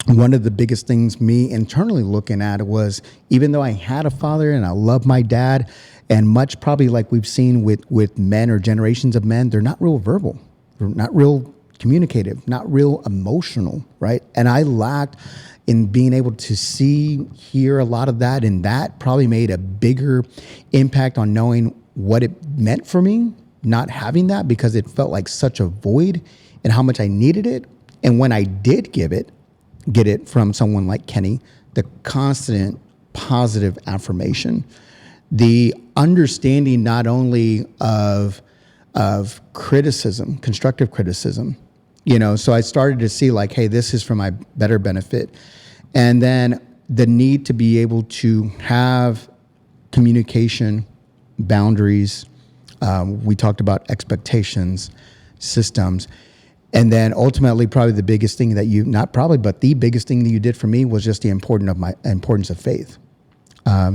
one of the biggest things me internally looking at was, even though I had a father and I love my dad, and much probably like we've seen with men or generations of men, they're not real verbal, they're not real communicative, not real emotional, right? And I lacked in being able to hear a lot of that, and that probably made a bigger impact on knowing what it meant for me, not having that, because it felt like such a void and how much I needed it. And when I did get it from someone like Kenny, the constant positive affirmation, the understanding not only of criticism, constructive criticism, so I started to see like, hey, this is for my better benefit. And then the need to be able to have communication, boundaries. We talked about expectations, systems. And then ultimately, probably the biggest thing that the biggest thing that you did for me was just the importance of faith.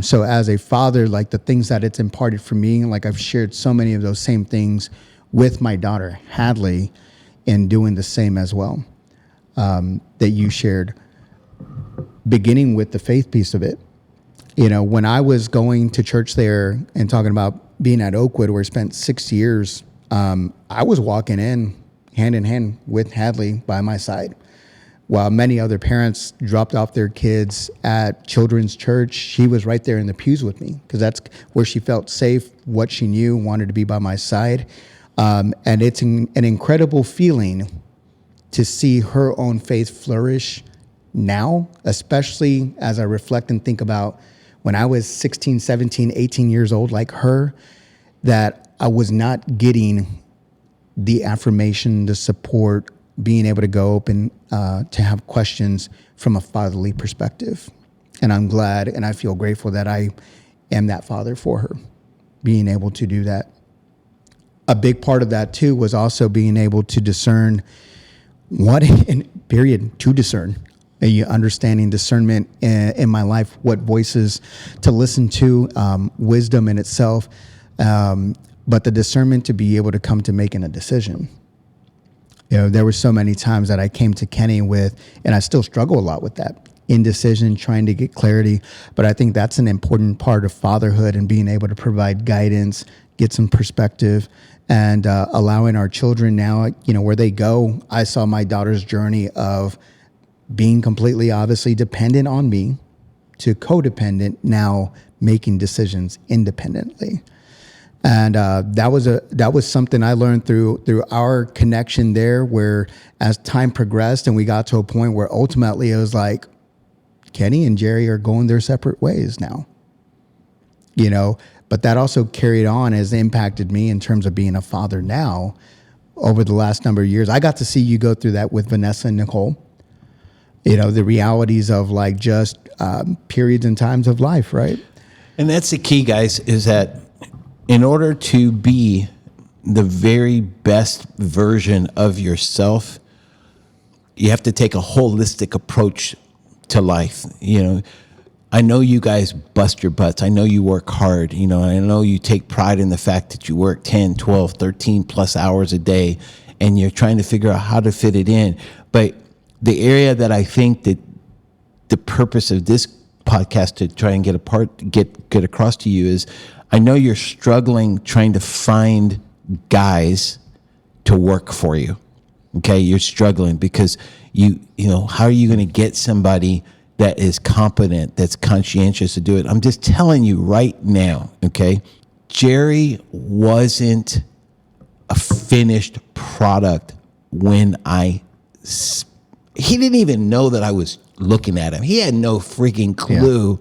So as a father, like the things that it's imparted for me, like I've shared so many of those same things with my daughter, Hadley, and doing the same as well, that you shared, beginning with the faith piece of it. When I was going to church there and talking about being at Oakwood, where I spent 6 years, I was walking in hand with Hadley by my side, while many other parents dropped off their kids at children's church. She was right there in the pews with me, because that's where she felt safe, what she knew, wanted to be by my side. And it's an incredible feeling to see her own faith flourish now, especially as I reflect and think about when I was 16, 17, 18 years old, like her, that I was not getting the affirmation, the support, being able to go open, to have questions from a fatherly perspective. And I'm glad and I feel grateful that I am that father for her, being able to do that. A big part of that too was also being able to discern what, and period, to discern. You understanding discernment in my life, what voices to listen to, wisdom in itself, but the discernment to be able to come to making a decision. There were so many times that I came to Kenny with, and I still struggle a lot with that, indecision, trying to get clarity. But I think that's an important part of fatherhood and being able to provide guidance, get some perspective, and allowing our children now, where they go. I saw my daughter's journey of being completely, obviously, dependent on me to codependent, now making decisions independently. And that was something I learned through our connection there, where as time progressed and we got to a point where ultimately it was like, Kenny and Jerry are going their separate ways now, but that also carried on, has impacted me in terms of being a father now over the last number of years. I got to see you go through that with Vanessa and Nicole, the realities of like just periods and times of life, right? And that's the key, guys, is that in order to be the very best version of yourself, you have to take a holistic approach to life. I know you guys bust your butts. I know you work hard. I know you take pride in the fact that you work 10, 12, 13 plus hours a day, and you're trying to figure out how to fit it in. But the area that I think that the purpose of this podcast to try and get across to you is, I know you're struggling trying to find guys to work for you. Okay, you're struggling because how are you going to get somebody that is competent, that's conscientious to do it? I'm just telling you right now, okay? Jerry wasn't a finished product when he didn't even know that I was looking at him. He had no freaking clue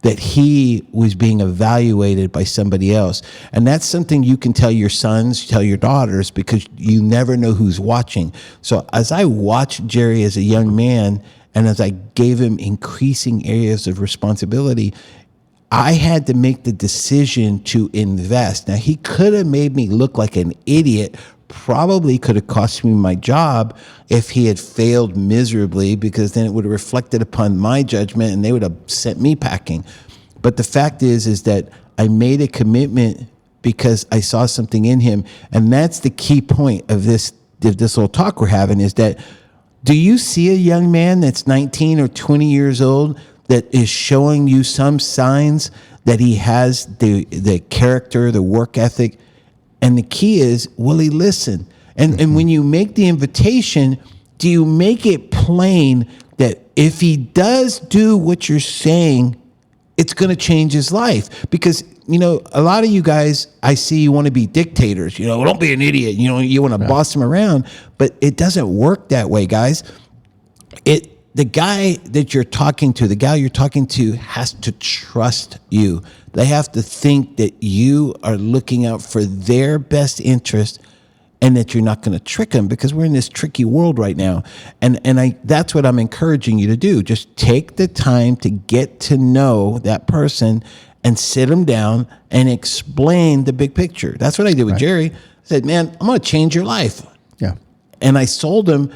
that he was being evaluated by somebody else. And that's something you can tell your sons, tell your daughters, because you never know who's watching. So as I watched Jerry as a young man, and as I gave him increasing areas of responsibility, I had to make the decision to invest. Now, he could have made me look like an idiot, probably could have cost me my job if he had failed miserably, because then it would have reflected upon my judgment and they would have sent me packing. But the fact is that I made a commitment because I saw something in him. And that's the key point of this little talk we're having, is that, do you see a young man that's 19 or 20 years old that is showing you some signs that he has the character, the work ethic? And the key is, will he listen? And when you make the invitation, do you make it plain that if he does do what you're saying, it's going to change his life? Because, a lot of you guys, I see you want to be dictators. Don't be an idiot. You want to boss them around. But it doesn't work that way, guys. The guy that you're talking to, the gal you're talking to, has to trust you. They have to think that you are looking out for their best interest and that you're not going to trick them, because we're in this tricky world right now. And that's what I'm encouraging you to do. Just take the time to get to know that person and sit them down and explain the big picture. That's what I did with Jerry. I said, man, I'm going to change your life. Yeah. And I sold him,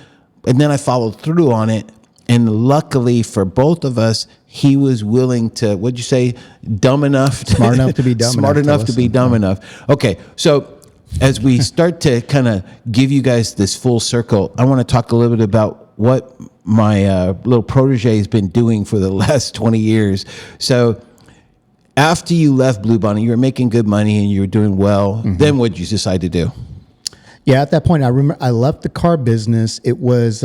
and then I followed through on it. And luckily for both of us, he was willing to, what'd you say, dumb enough? Smart enough to be dumb smart enough to be dumb enough. Okay, so as we start to kind of give you guys this full circle, I want to talk a little bit about what my little protege has been doing for the last 20 years. So after you left Blue Bonnet, you were making good money and you were doing well. Mm-hmm. Then what did you decide to do? Yeah, at that point, I remember I left the car business. It was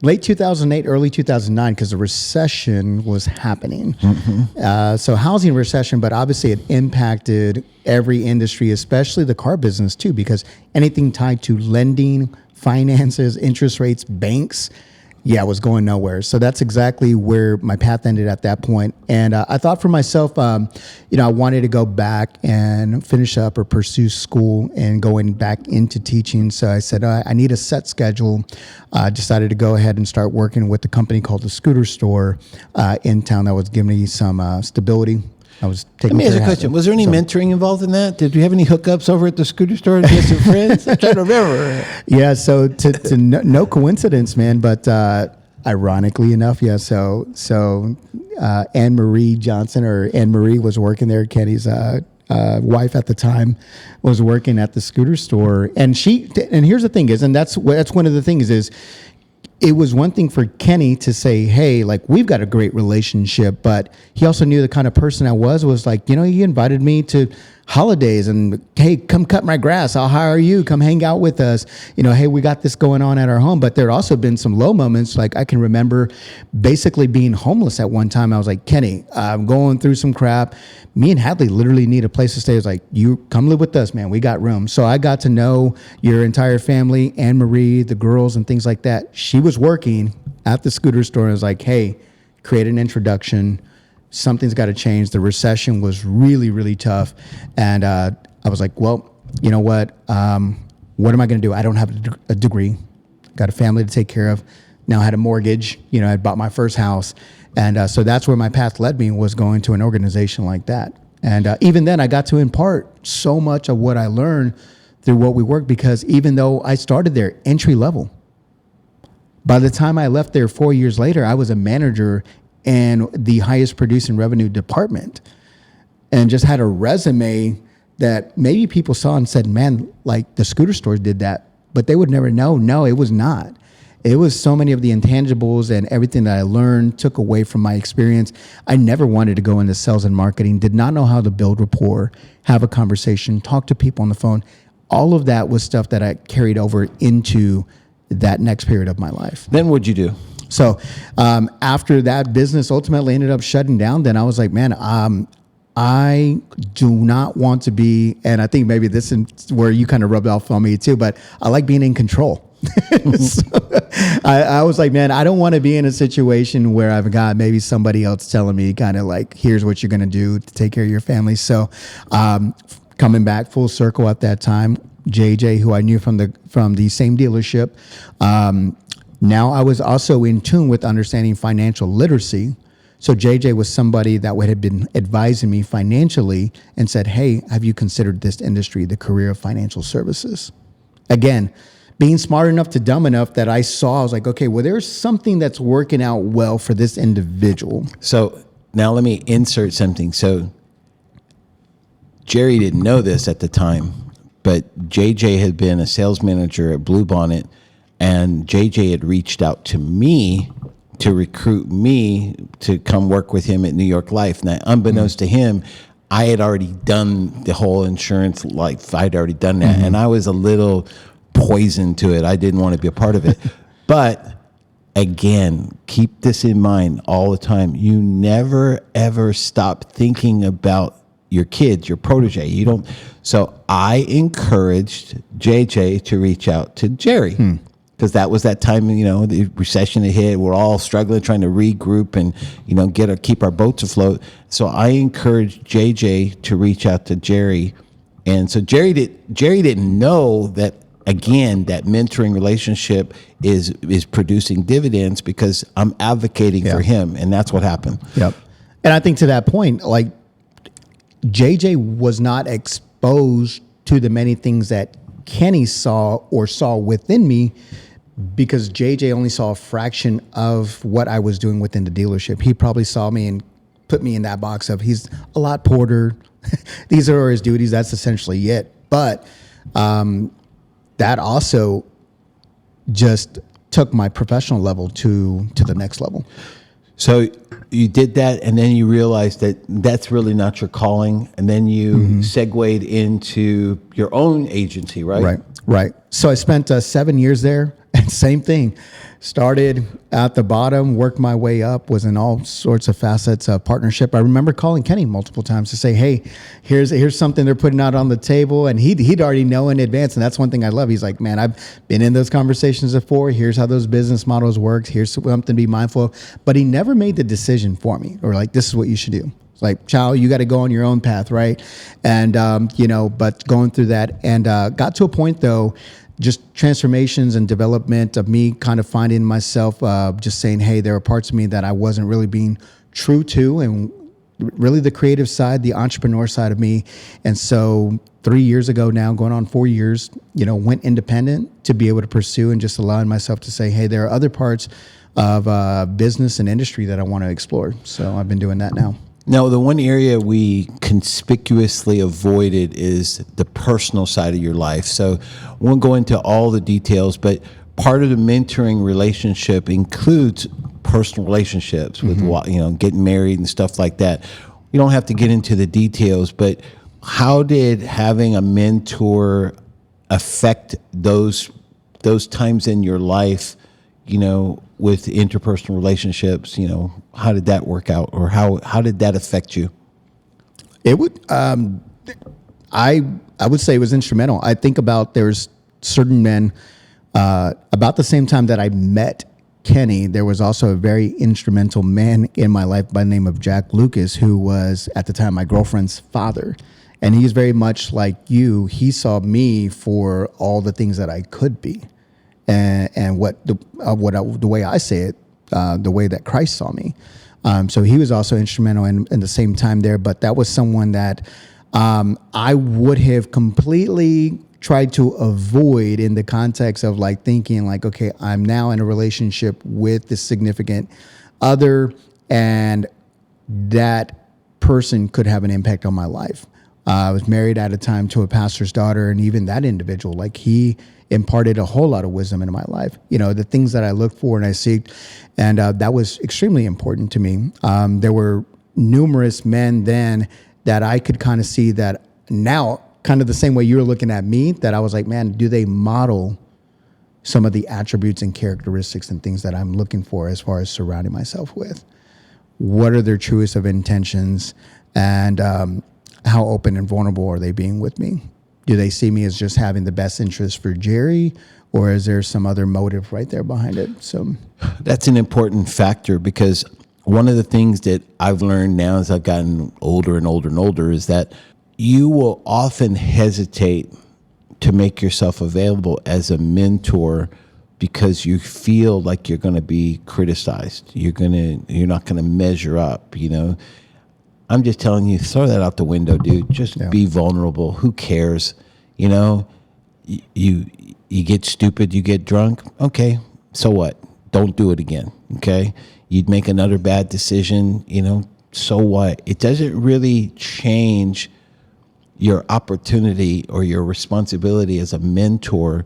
late 2008, early 2009, because the recession was happening. Mm-hmm. So housing recession, but obviously it impacted every industry, especially the car business too, because anything tied to lending, finances, interest rates, banks, was going nowhere. So that's exactly where my path ended at that point. And I thought for myself, I wanted to go back and finish up or pursue school and going back into teaching. So I said, I need a set schedule. Decided to go ahead and start working with a company called the Scooter Store in town that was giving me some stability. I was Let taking me care ask you a of question. him. Was there any So- mentoring involved in that? Did you have any hookups over at the scooter store to get some friends? I'm trying to remember. Yeah, so to no coincidence, man, but ironically enough, yeah. So Anne Marie Johnson, or Anne Marie, was working there. Kenny's wife at the time was working at the scooter store, and here's the thing is, and that's one of the things is. It was one thing for Kenny to say, hey, like, we've got a great relationship, but he also knew the kind of person I was like, he invited me to holidays and, hey, come cut my grass. I'll hire you. Come hang out with us. Hey, we got this going on at our home. But there also been some low moments. Like, I can remember basically being homeless at one time. I was like, Kenny, I'm going through some crap. Me and Hadley literally need a place to stay. I was like, you come live with us, man. We got room. So I got to know your entire family, Anne Marie, the girls, and things like that. She was working at the scooter store and was like, hey, create an introduction. Something's got to change. The recession was really, really tough. And I was like, well, you know what? What am I going to do? I don't have a degree. Got a family to take care of. Now I had a mortgage. I bought my first house. And so that's where my path led me, was going to an organization like that. And even then, I got to impart so much of what I learned through what we worked, because even though I started there entry level, by the time I left there 4 years later, I was a manager in the highest producing revenue department, and just had a resume that maybe people saw and said, man, like, the scooter stores did that, but they would never know. No, it was not. It was so many of the intangibles and everything that I learned, took away from my experience. I never wanted to go into sales and marketing, did not know how to build rapport, have a conversation, talk to people on the phone. All of that was stuff that I carried over into that next period of my life. Then what'd you do? So after that business ultimately ended up shutting down, then I was like, man, I do not want to be, and I think maybe this is where you kind of rubbed off on me too, but I like being in control. So I was like, man, I don't want to be in a situation where I've got maybe somebody else telling me kind of like, here's what you're going to do to take care of your family. So coming back full circle at that time, JJ, who I knew from the same dealership, now I was also in tune with understanding financial literacy. So JJ was somebody that had been advising me financially and said, hey, have you considered this industry, the career of financial services? Again, being smart enough to dumb enough that I was like, okay, well, there's something that's working out well for this individual. So now let me insert something. So Jerry didn't know this at the time, but JJ had been a sales manager at Bluebonnet, and JJ had reached out to me to recruit me to come work with him at New York Life. Now, unbeknownst to him, I had already done the whole insurance life. I'd already done that, and I was a little poisoned to it. I didn't want to be a part of it. But again, keep this in mind all the time. You never, ever stop thinking about your kids, your protege. You don't. So I encouraged JJ to reach out to Jerry. Because that was that time, the recession had hit. We're all struggling, trying to regroup and, keep our boats afloat. So I encouraged JJ to reach out to Jerry. And so Jerry didn't know that, again, that mentoring relationship is producing dividends, because I'm advocating for him. And that's what happened. Yep. And I think to that point, like, JJ was not exposed to the many things that Kenny saw within me, because JJ only saw a fraction of what I was doing within the dealership. He probably saw me and put me in that box of, he's a lot porter. These are his duties. That's essentially it. But that also just took my professional level to the next level. So you did that, and then you realized that that's really not your calling, and then you segued into your own agency, right? Right. So I spent 7 years there, and same thing. Started at the bottom, worked my way up, was in all sorts of facets of partnership. I remember calling Kenny multiple times to say, hey, here's something they're putting out on the table. And he'd already know in advance. And that's one thing I love. He's like, man, I've been in those conversations before. Here's how those business models work. Here's something to be mindful of. But he never made the decision for me, or like, this is what you should do. It's like, Chow, you got to go on your own path, right? And, but going through that, and got to a point, though, just transformations and development of me kind of finding myself just saying, hey, there are parts of me that I wasn't really being true to, and really the creative side, the entrepreneur side of me. And so 3 years ago now, going on 4 years, went independent to be able to pursue and just allowing myself to say, hey, there are other parts of business and industry that I want to explore. So I've been doing that now. Now, the one area we conspicuously avoided is the personal side of your life. So I won't go into all the details, but part of the mentoring relationship includes personal relationships with, getting married and stuff like that. You don't have to get into the details, but how did having a mentor affect those times in your life, with interpersonal relationships? How did that work out, or how did that affect you? It would, I would say it was instrumental. I think about there's certain men, about the same time that I met Kenny, there was also a very instrumental man in my life by the name of Jack Lucas, who was at the time my girlfriend's father. And he's very much like you. He saw me for all the things that I could be. And the way I say it, the way that Christ saw me. So he was also instrumental in the same time there. But that was someone that I would have completely tried to avoid in the context of like thinking like, okay, I'm now in a relationship with this significant other, and that person could have an impact on my life. I was married at a time to a pastor's daughter, and even that individual, like he imparted a whole lot of wisdom into my life. The things that I look for and I seek, and that was extremely important to me. There were numerous men then that I could kind of see that now, kind of the same way you were looking at me, that I was like, man, do they model some of the attributes and characteristics and things that I'm looking for as far as surrounding myself with? What are their truest of intentions, and how open and vulnerable are they being with me? Do they see me as just having the best interest for Jerry, or is there some other motive right there behind it? So that's an important factor, because one of the things that I've learned now as I've gotten older and older and older is that you will often hesitate to make yourself available as a mentor because you feel like you're going to be criticized. You're not going to measure up, I'm just telling you, throw that out the window, dude. Just be vulnerable. Who cares? You get stupid, you get drunk. Okay, so what? Don't do it again. Okay, you'd make another bad decision. So what? It doesn't really change your opportunity or your responsibility as a mentor,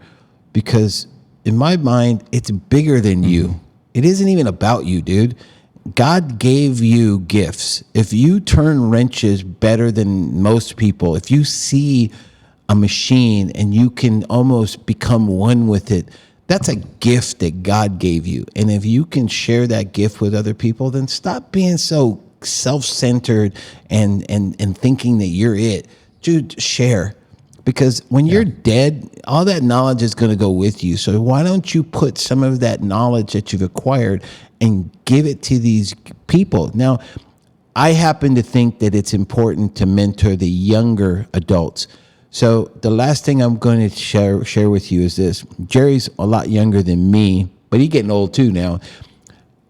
because in my mind, it's bigger than you. It isn't even about you, dude. God gave you gifts. If you turn wrenches better than most people, if you see a machine and you can almost become one with it, that's a gift that God gave you. And if you can share that gift with other people, then stop being so self-centered and thinking that you're it. Dude, share. Because when you're dead, all that knowledge is going to go with you. So why don't you put some of that knowledge that you've acquired and give it to these people? Now, I happen to think that it's important to mentor the younger adults. So the last thing I'm going to share with you is this. Jerry's a lot younger than me, but he's getting old too now.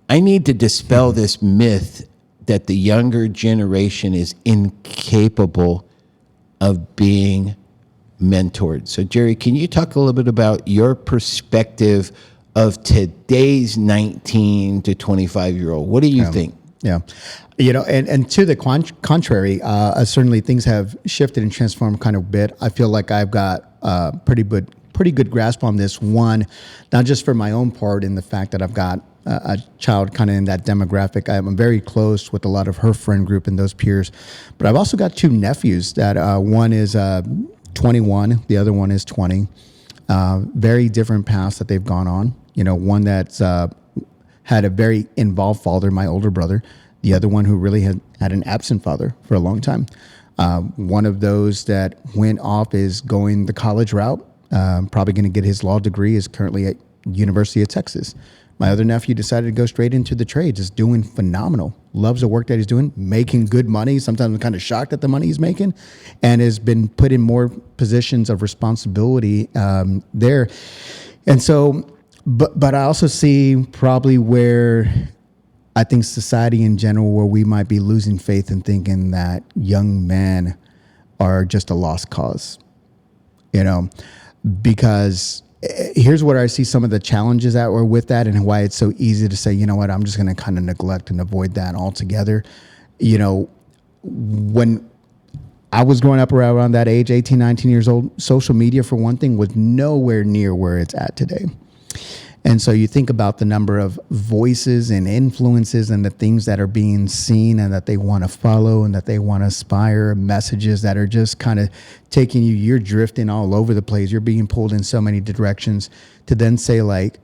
I need to dispel this myth that the younger generation is incapable of being mentored. So Jerry, can you talk a little bit about your perspective of today's 19 to 25-year-old? What do you think? Yeah. And to the contrary, certainly things have shifted and transformed kind of a bit. I feel like I've got a pretty good grasp on this one, not just for my own part in the fact that I've got a child kind of in that demographic. I'm very close with a lot of her friend group and those peers, but I've also got two nephews that one is 21, the other one is 20. Very different paths that they've gone on. One that's had a very involved father, my older brother. The other one who really had an absent father for a long time. One of those that went off is going the college route. Probably going to get his law degree, is currently at University of Texas. My other nephew decided to go straight into the trades, is doing phenomenal. Loves the work that he's doing, making good money. Sometimes I'm kind of shocked at the money he's making, and has been put in more positions of responsibility there. And so, but I also see probably where I think society in general, where we might be losing faith and thinking that young men are just a lost cause, you know, because here's what I see some of the challenges that were with that and why it's so easy to say, you know what, I'm just going to kind of neglect and avoid that altogether. You know, when I was growing up around that age, 18, 19 years old, social media, for one thing, was nowhere near where it's at today. And so you think about the number of voices and influences and the things that are being seen and that they want to follow and that they want to aspire, messages that are just kind of taking you, you're drifting all over the place. You're being pulled in so many directions to then say, like,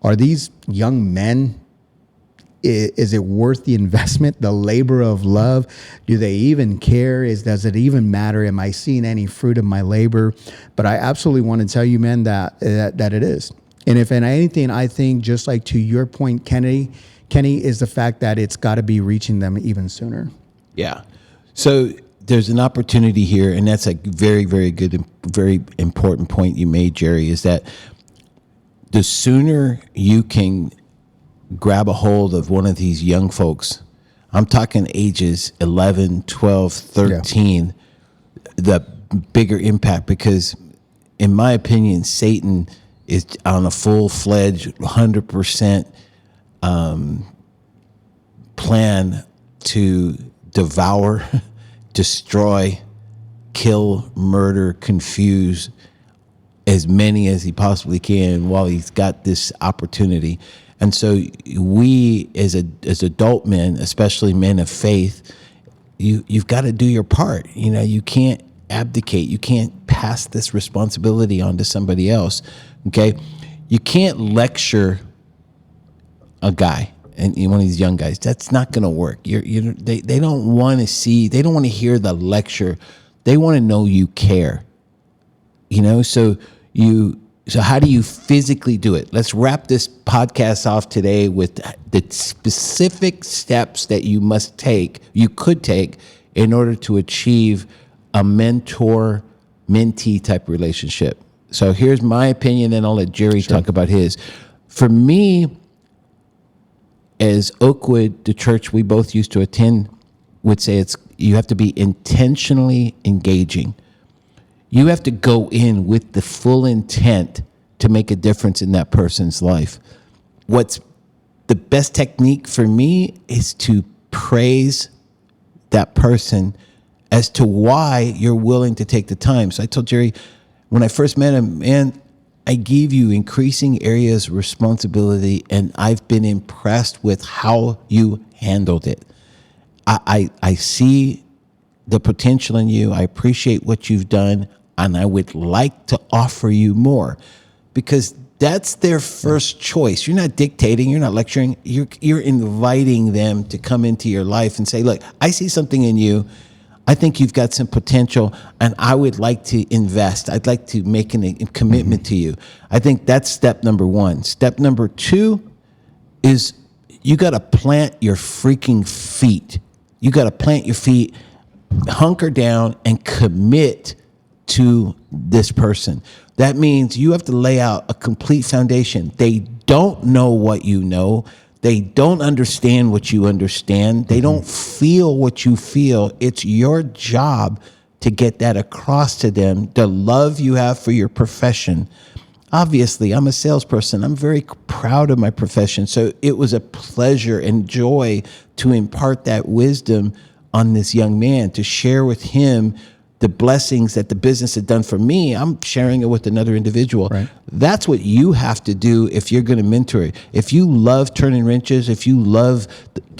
are these young men, is it worth the investment, the labor of love? Do they even care? Does it even matter? Am I seeing any fruit of my labor? But I absolutely want to tell you, man, that it is. And if in anything, I think, just like to your point, Kenny, is the fact that it's got to be reaching them even sooner. Yeah. So there's an opportunity here, and that's a very, very good and very important point you made, Jerry, is that the sooner you can grab a hold of one of these young folks, I'm talking ages 11, 12, 13, the bigger impact, because in my opinion, Satan is on a full-fledged 100% plan to devour, destroy, kill, murder, confuse as many as he possibly can while he's got this opportunity. And so we, as adult men, especially men of faith, you've got to do your part. You know, you can't abdicate. You can't pass this responsibility on to somebody else. Okay, you can't lecture a guy and one of these young guys. That's not going to work. They don't want to see. They don't want to hear the lecture. They want to know you care. You know, so how do you physically do it? Let's wrap this podcast off today with the specific steps that you could take in order to achieve a mentor-mentee type relationship. So here's my opinion, and I'll let Jerry talk about his. For me, as Oakwood, the church we both used to attend, would say you have to be intentionally engaging. You have to go in with the full intent to make a difference in that person's life. What's the best technique for me is to praise that person as to why you're willing to take the time. So I told Jerry, when I first met him, man, I gave you increasing areas of responsibility, and I've been impressed with how you handled it. I see the potential in you. I appreciate what you've done, and I would like to offer you more, because that's their first choice. You're not dictating. You're not lecturing. You're inviting them to come into your life and say, look, I see something in you. I think you've got some potential, and I would like to invest. I'd like to make a commitment to you. I think that's step number one. Step number two is you got to plant your freaking feet. You got to plant your feet, hunker down, and commit to this person. That means you have to lay out a complete foundation. They don't know what you know. They don't understand what you understand. They don't feel what you feel. It's your job to get that across to them, the love you have for your profession. Obviously, I'm a salesperson. I'm very proud of my profession. So it was a pleasure and joy to impart that wisdom on this young man, to share with him the blessings that the business had done for me. I'm sharing it with another individual. Right. That's what you have to do if you're going to mentor it. If you love turning wrenches, if you love,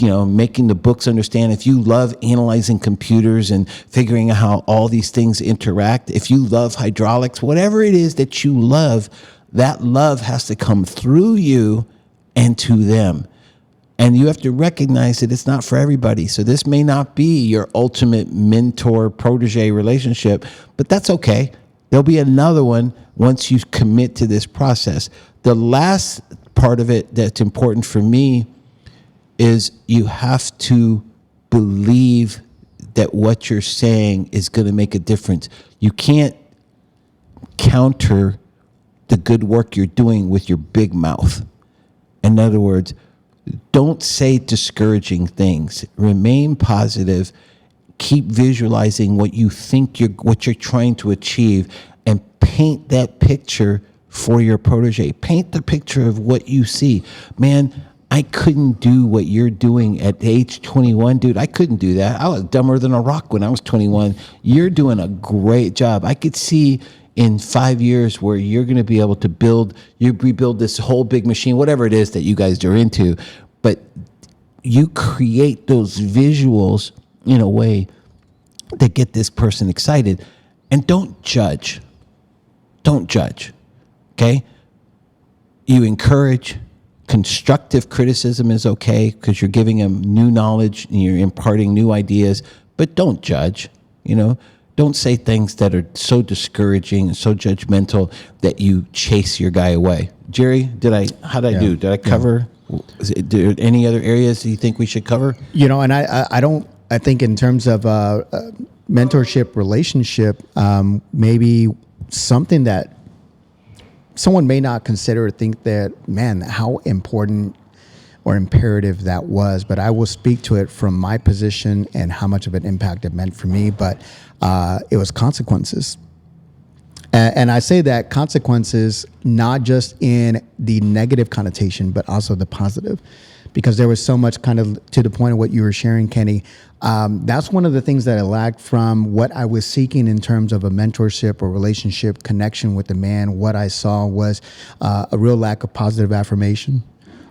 making the books understand, if you love analyzing computers and figuring out how all these things interact, if you love hydraulics, whatever it is that you love, that love has to come through you and to them. And you have to recognize that it's not for everybody. So this may not be your ultimate mentor-protege relationship, but that's okay. There'll be another one once you commit to this process. The last part of it that's important for me is you have to believe that what you're saying is going to make a difference. You can't counter the good work you're doing with your big mouth. In other words, Don't say discouraging things. Remain positive. Keep visualizing what you think what you're trying to achieve, and paint that picture for your protege. Paint the picture of what you see. Man, I couldn't do what you're doing at age 21, dude. I couldn't do that. I was dumber than a rock when I was 21. You're doing a great job. I could see in 5 years where you're going to be able to rebuild this whole big machine, whatever it is that you guys are into. But you create those visuals in a way that get this person excited. And don't judge. Don't judge. Okay? You encourage. Constructive criticism is okay because you're giving them new knowledge and you're imparting new ideas, but don't judge. Don't say things that are so discouraging and so judgmental that you chase your guy away. Jerry, how did I do? Did I cover? Are there any other areas that you think we should cover? And I think in terms of mentorship, relationship, maybe something that someone may not consider or think that, man, how important or imperative that was, but I will speak to it from my position and how much of an impact it meant for me. But it was consequences. And I say that consequences, not just in the negative connotation, but also the positive, because there was so much kind of to the point of what you were sharing, Kenny. That's one of the things that I lacked from what I was seeking in terms of a mentorship or relationship connection with the man. What I saw was a real lack of positive affirmation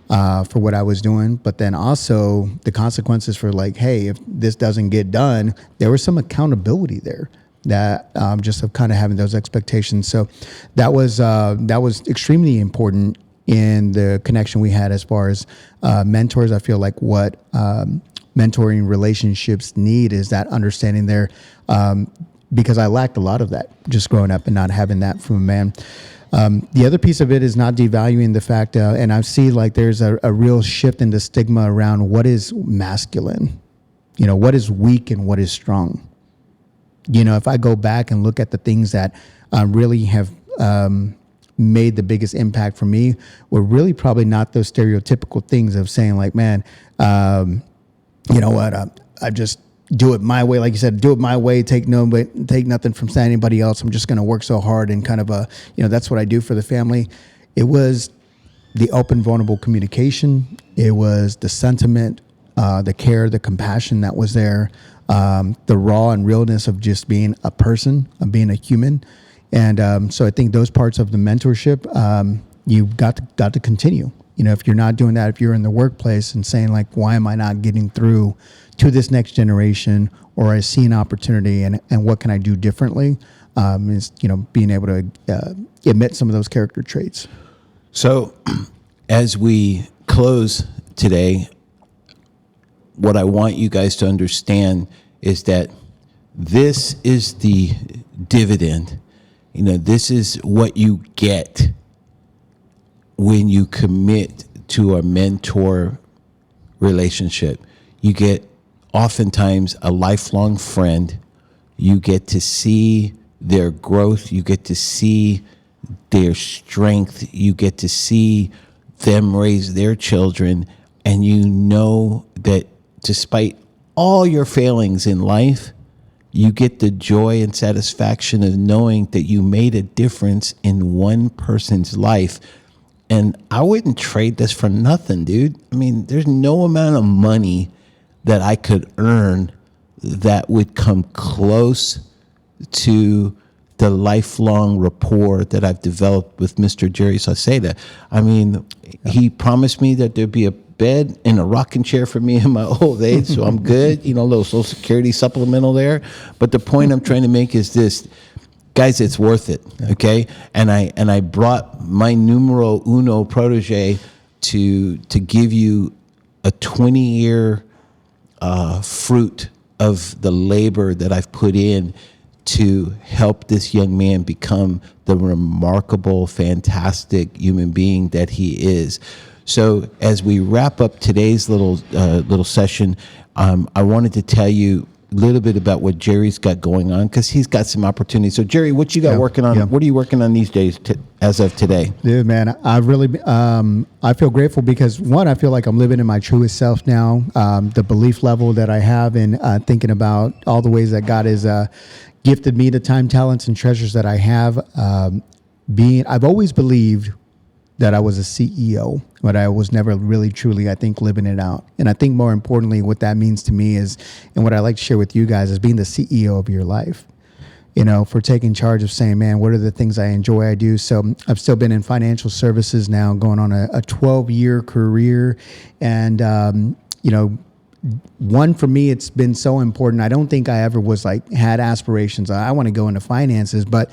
for what I was doing. But then also the consequences for like, hey, if this doesn't get done, there was some accountability there. That just of kind of having those expectations. So that was extremely important in the connection we had as far as mentors. I feel like what mentoring relationships need is that understanding there, because I lacked a lot of that just growing up and not having that from a man. The other piece of it is not devaluing the fact, and I see like there's a real shift in the stigma around what is masculine, what is weak and what is strong. If I go back and look at the things that really have made the biggest impact for me, were really probably not those stereotypical things of saying like, man, you know what, I just do it my way. Like you said, do it my way, take nothing from anybody else. I'm just going to work so hard and kind of, that's what I do for the family. It was the open, vulnerable communication. It was the sentiment, the care, the compassion that was there. The raw and realness of just being a person, of being a human. And so I think those parts of the mentorship, you've got to continue. If you're not doing that, if you're in the workplace and saying like, why am I not getting through to this next generation, or I see an opportunity and what can I do differently, is, being able to emit some of those character traits. So as we close today, what I want you guys to understand is that this is the dividend. This is what you get when you commit to a mentor relationship. You get oftentimes a lifelong friend. You get to see their growth. You get to see their strength. You get to see them raise their children. And you know that despite all your failings in life, you get the joy and satisfaction of knowing that you made a difference in one person's life. And I wouldn't trade this for nothing, dude. I mean, there's no amount of money that I could earn that would come close to the lifelong rapport that I've developed with Mr. Jerry Sauceda. I mean, he promised me that there'd be a bed and a rocking chair for me in my old age, so I'm good. A little Social Security supplemental there. But the point I'm trying to make is this, guys, it's worth it, okay? And I brought my numero uno protege to give you a 20-year fruit of the labor that I've put in to help this young man become the remarkable, fantastic human being that he is. So as we wrap up today's little session, I wanted to tell you little bit about what Jerry's got going on, because he's got some opportunities. So, Jerry, what you got working on? What are you working on these days as of today? Dude, man, I really, I feel grateful because one, I feel like I'm living in my truest self now. The belief level that I have in thinking about all the ways that God has gifted me the time, talents, and treasures that I have. I've always believed that I was a CEO, but I was never really truly, I think, living it out. And I think more importantly, what that means to me is, and what I like to share with you guys, is being the CEO of your life. You know, for taking charge of saying, man, what are the things I enjoy, I do. So I've still been in financial services now, going on a 12-year career. And, you know, one, for me, it's been so important. I don't think I ever was had aspirations. I want to go into finances, but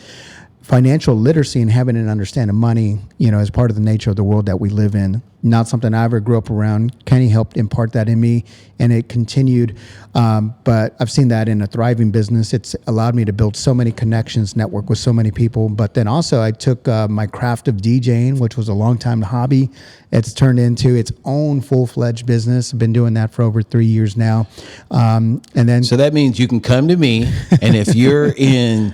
financial literacy and having an understanding of money, you know, is part of the nature of the world that we live in. Not something I ever grew up around. Kenny helped impart that in me, and it continued. But I've seen that in a thriving business. It's allowed me to build so many connections, network with so many people. But then also I took my craft of DJing, which was a long time hobby. It's turned into its own full-fledged business. I've been doing that for over 3 years now. And then, so that means you can come to me, and if you're in,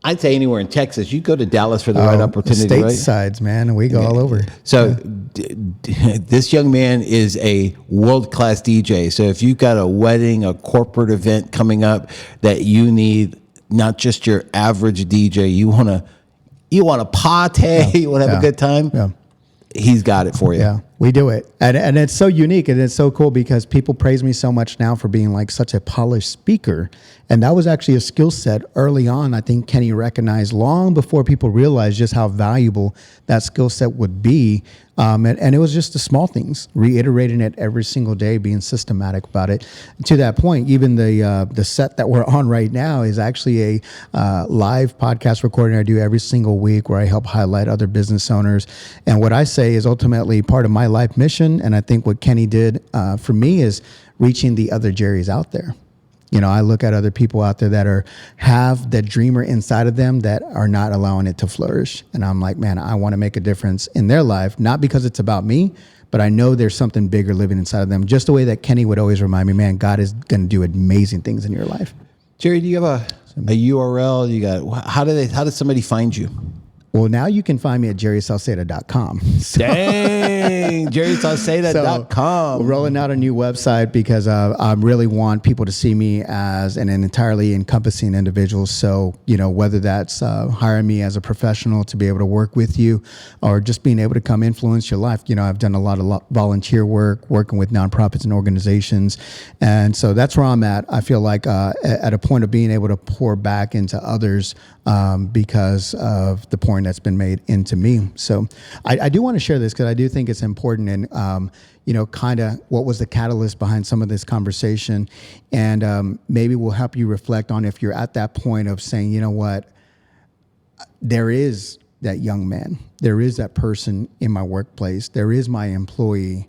I'd say anywhere in Texas, you go to Dallas for the right opportunity, right? Statesides, man, and we go all over. So this young man is a world-class DJ. So if you've got a wedding, a corporate event coming up that you need not just your average DJ, you want to party, you want to have a good time, he's got it for you. Yeah, we do it. And it's so unique and it's so cool because people praise me so much now for being such a polished speaker. And that was actually a skill set early on. I think Kenny recognized long before people realized just how valuable that skill set would be. And it was just the small things, reiterating it every single day, being systematic about it. To that point, even the set that we're on right now is actually a live podcast recording I do every single week where I help highlight other business owners. And what I say is ultimately part of my life mission. And I think what Kenny did for me is reaching the other Jerrys out there. You know, I look at other people out there that have that dreamer inside of them that are not allowing it to flourish. And I'm like, man, I want to make a difference in their life, not because it's about me, but I know there's something bigger living inside of them. Just the way that Kenny would always remind me, man, God is going to do amazing things in your life. Jerry, do you have a URL? You got, how does somebody find you? Well, now you can find me at jerrysauceda.com. Dang, jerrysauceda.com. We're rolling out a new website because I really want people to see me as an entirely encompassing individual. So, you know, whether that's hiring me as a professional to be able to work with you or just being able to come influence your life. You know, I've done a lot of volunteer work, working with nonprofits and organizations. And so that's where I'm at. I feel like at a point of being able to pour back into others because of the pouring that's been made into me. So I do want to share this because I do think it's important and, you know, kind of what was the catalyst behind some of this conversation. And maybe will help you reflect on if you're at that point of saying, you know what, there is that young man, there is that person in my workplace, there is my employee,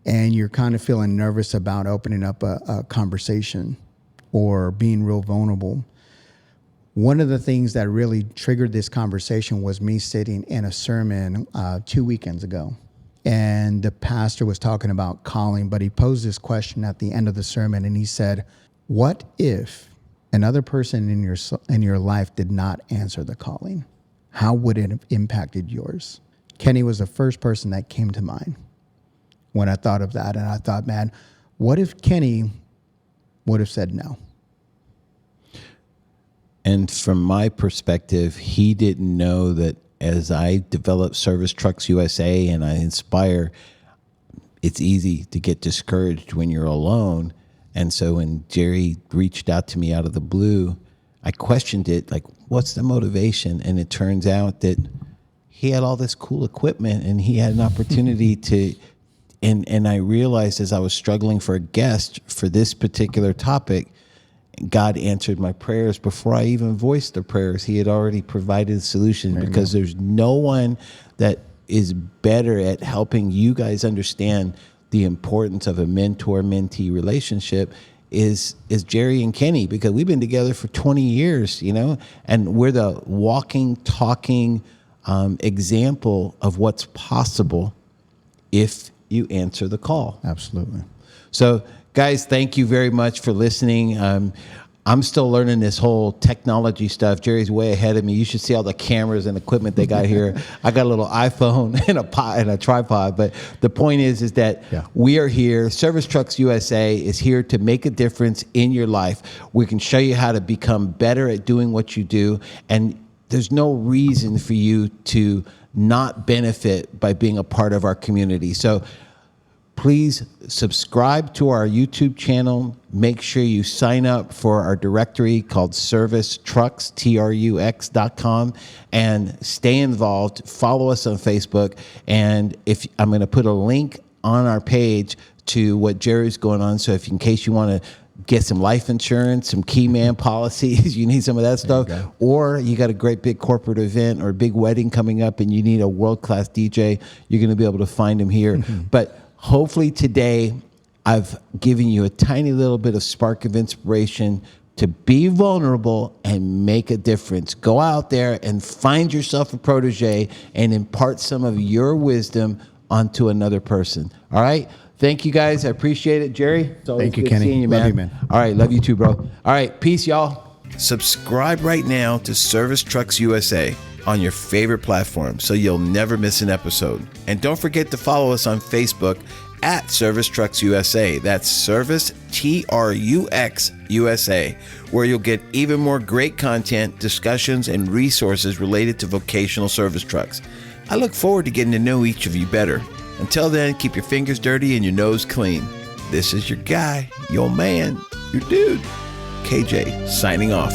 and you're kind of feeling nervous about opening up a conversation or being real vulnerable. One of the things that really triggered this conversation was me sitting in a sermon 2 weekends ago. And the pastor was talking about calling, but he posed this question at the end of the sermon. And he said, what if another person in your life did not answer the calling? How would it have impacted yours? Kenny was the first person that came to mind when I thought of that. And I thought, man, what if Kenny would have said no? And from my perspective, he didn't know that as I develop Service Trucks USA and I inspire, it's easy to get discouraged when you're alone. And so when Jerry reached out to me out of the blue, I questioned it, like, what's the motivation? And it turns out that he had all this cool equipment and he had an opportunity to, and I realized as I was struggling for a guest for this particular topic, God answered my prayers before I even voiced the prayers. He had already provided a solution because there's no one that is better at helping you guys understand the importance of a mentor-mentee relationship is Jerry and Kenny, because we've been together for 20 years, you know, and we're the walking, talking example of what's possible if you answer the call. Absolutely. So, guys, thank you very much for listening. I'm still learning this whole technology stuff. Jerry's way ahead of me. You should see all the cameras and equipment they got here. I got a little iPhone and a tripod. But the point is that we are here. Service Trucks USA is here to make a difference in your life. We can show you how to become better at doing what you do. And there's no reason for you to not benefit by being a part of our community. So please subscribe to our YouTube channel. Make sure you sign up for our directory called Service Trucks, TRUX.com, and stay involved. Follow us on Facebook. And if I'm going to put a link on our page to what Jerry's going on. So if in case you want to get some life insurance, some key man policies, you need some of that stuff, or you got a great big corporate event or a big wedding coming up and you need a world-class DJ, you're going to be able to find him here. But hopefully today I've given you a tiny little bit of spark of inspiration to be vulnerable and make a difference. Go out there and find yourself a protege and impart some of your wisdom onto another person. All right? Thank you, guys. I appreciate it. Jerry, it's always Thank you, good Kenny. seeing you, Love man. you, man. All right, love you too, bro. All right, peace, y'all. Subscribe right now to Service Trucks USA on your favorite platform so you'll never miss an episode. And don't forget to follow us on Facebook at Service Trucks USA. That's Service TRUX USA, where you'll get even more great content, discussions, and resources related to vocational service trucks. I look forward to getting to know each of you better. Until then, keep your fingers dirty and your nose clean. This is your guy, your man, your dude, KJ, signing off.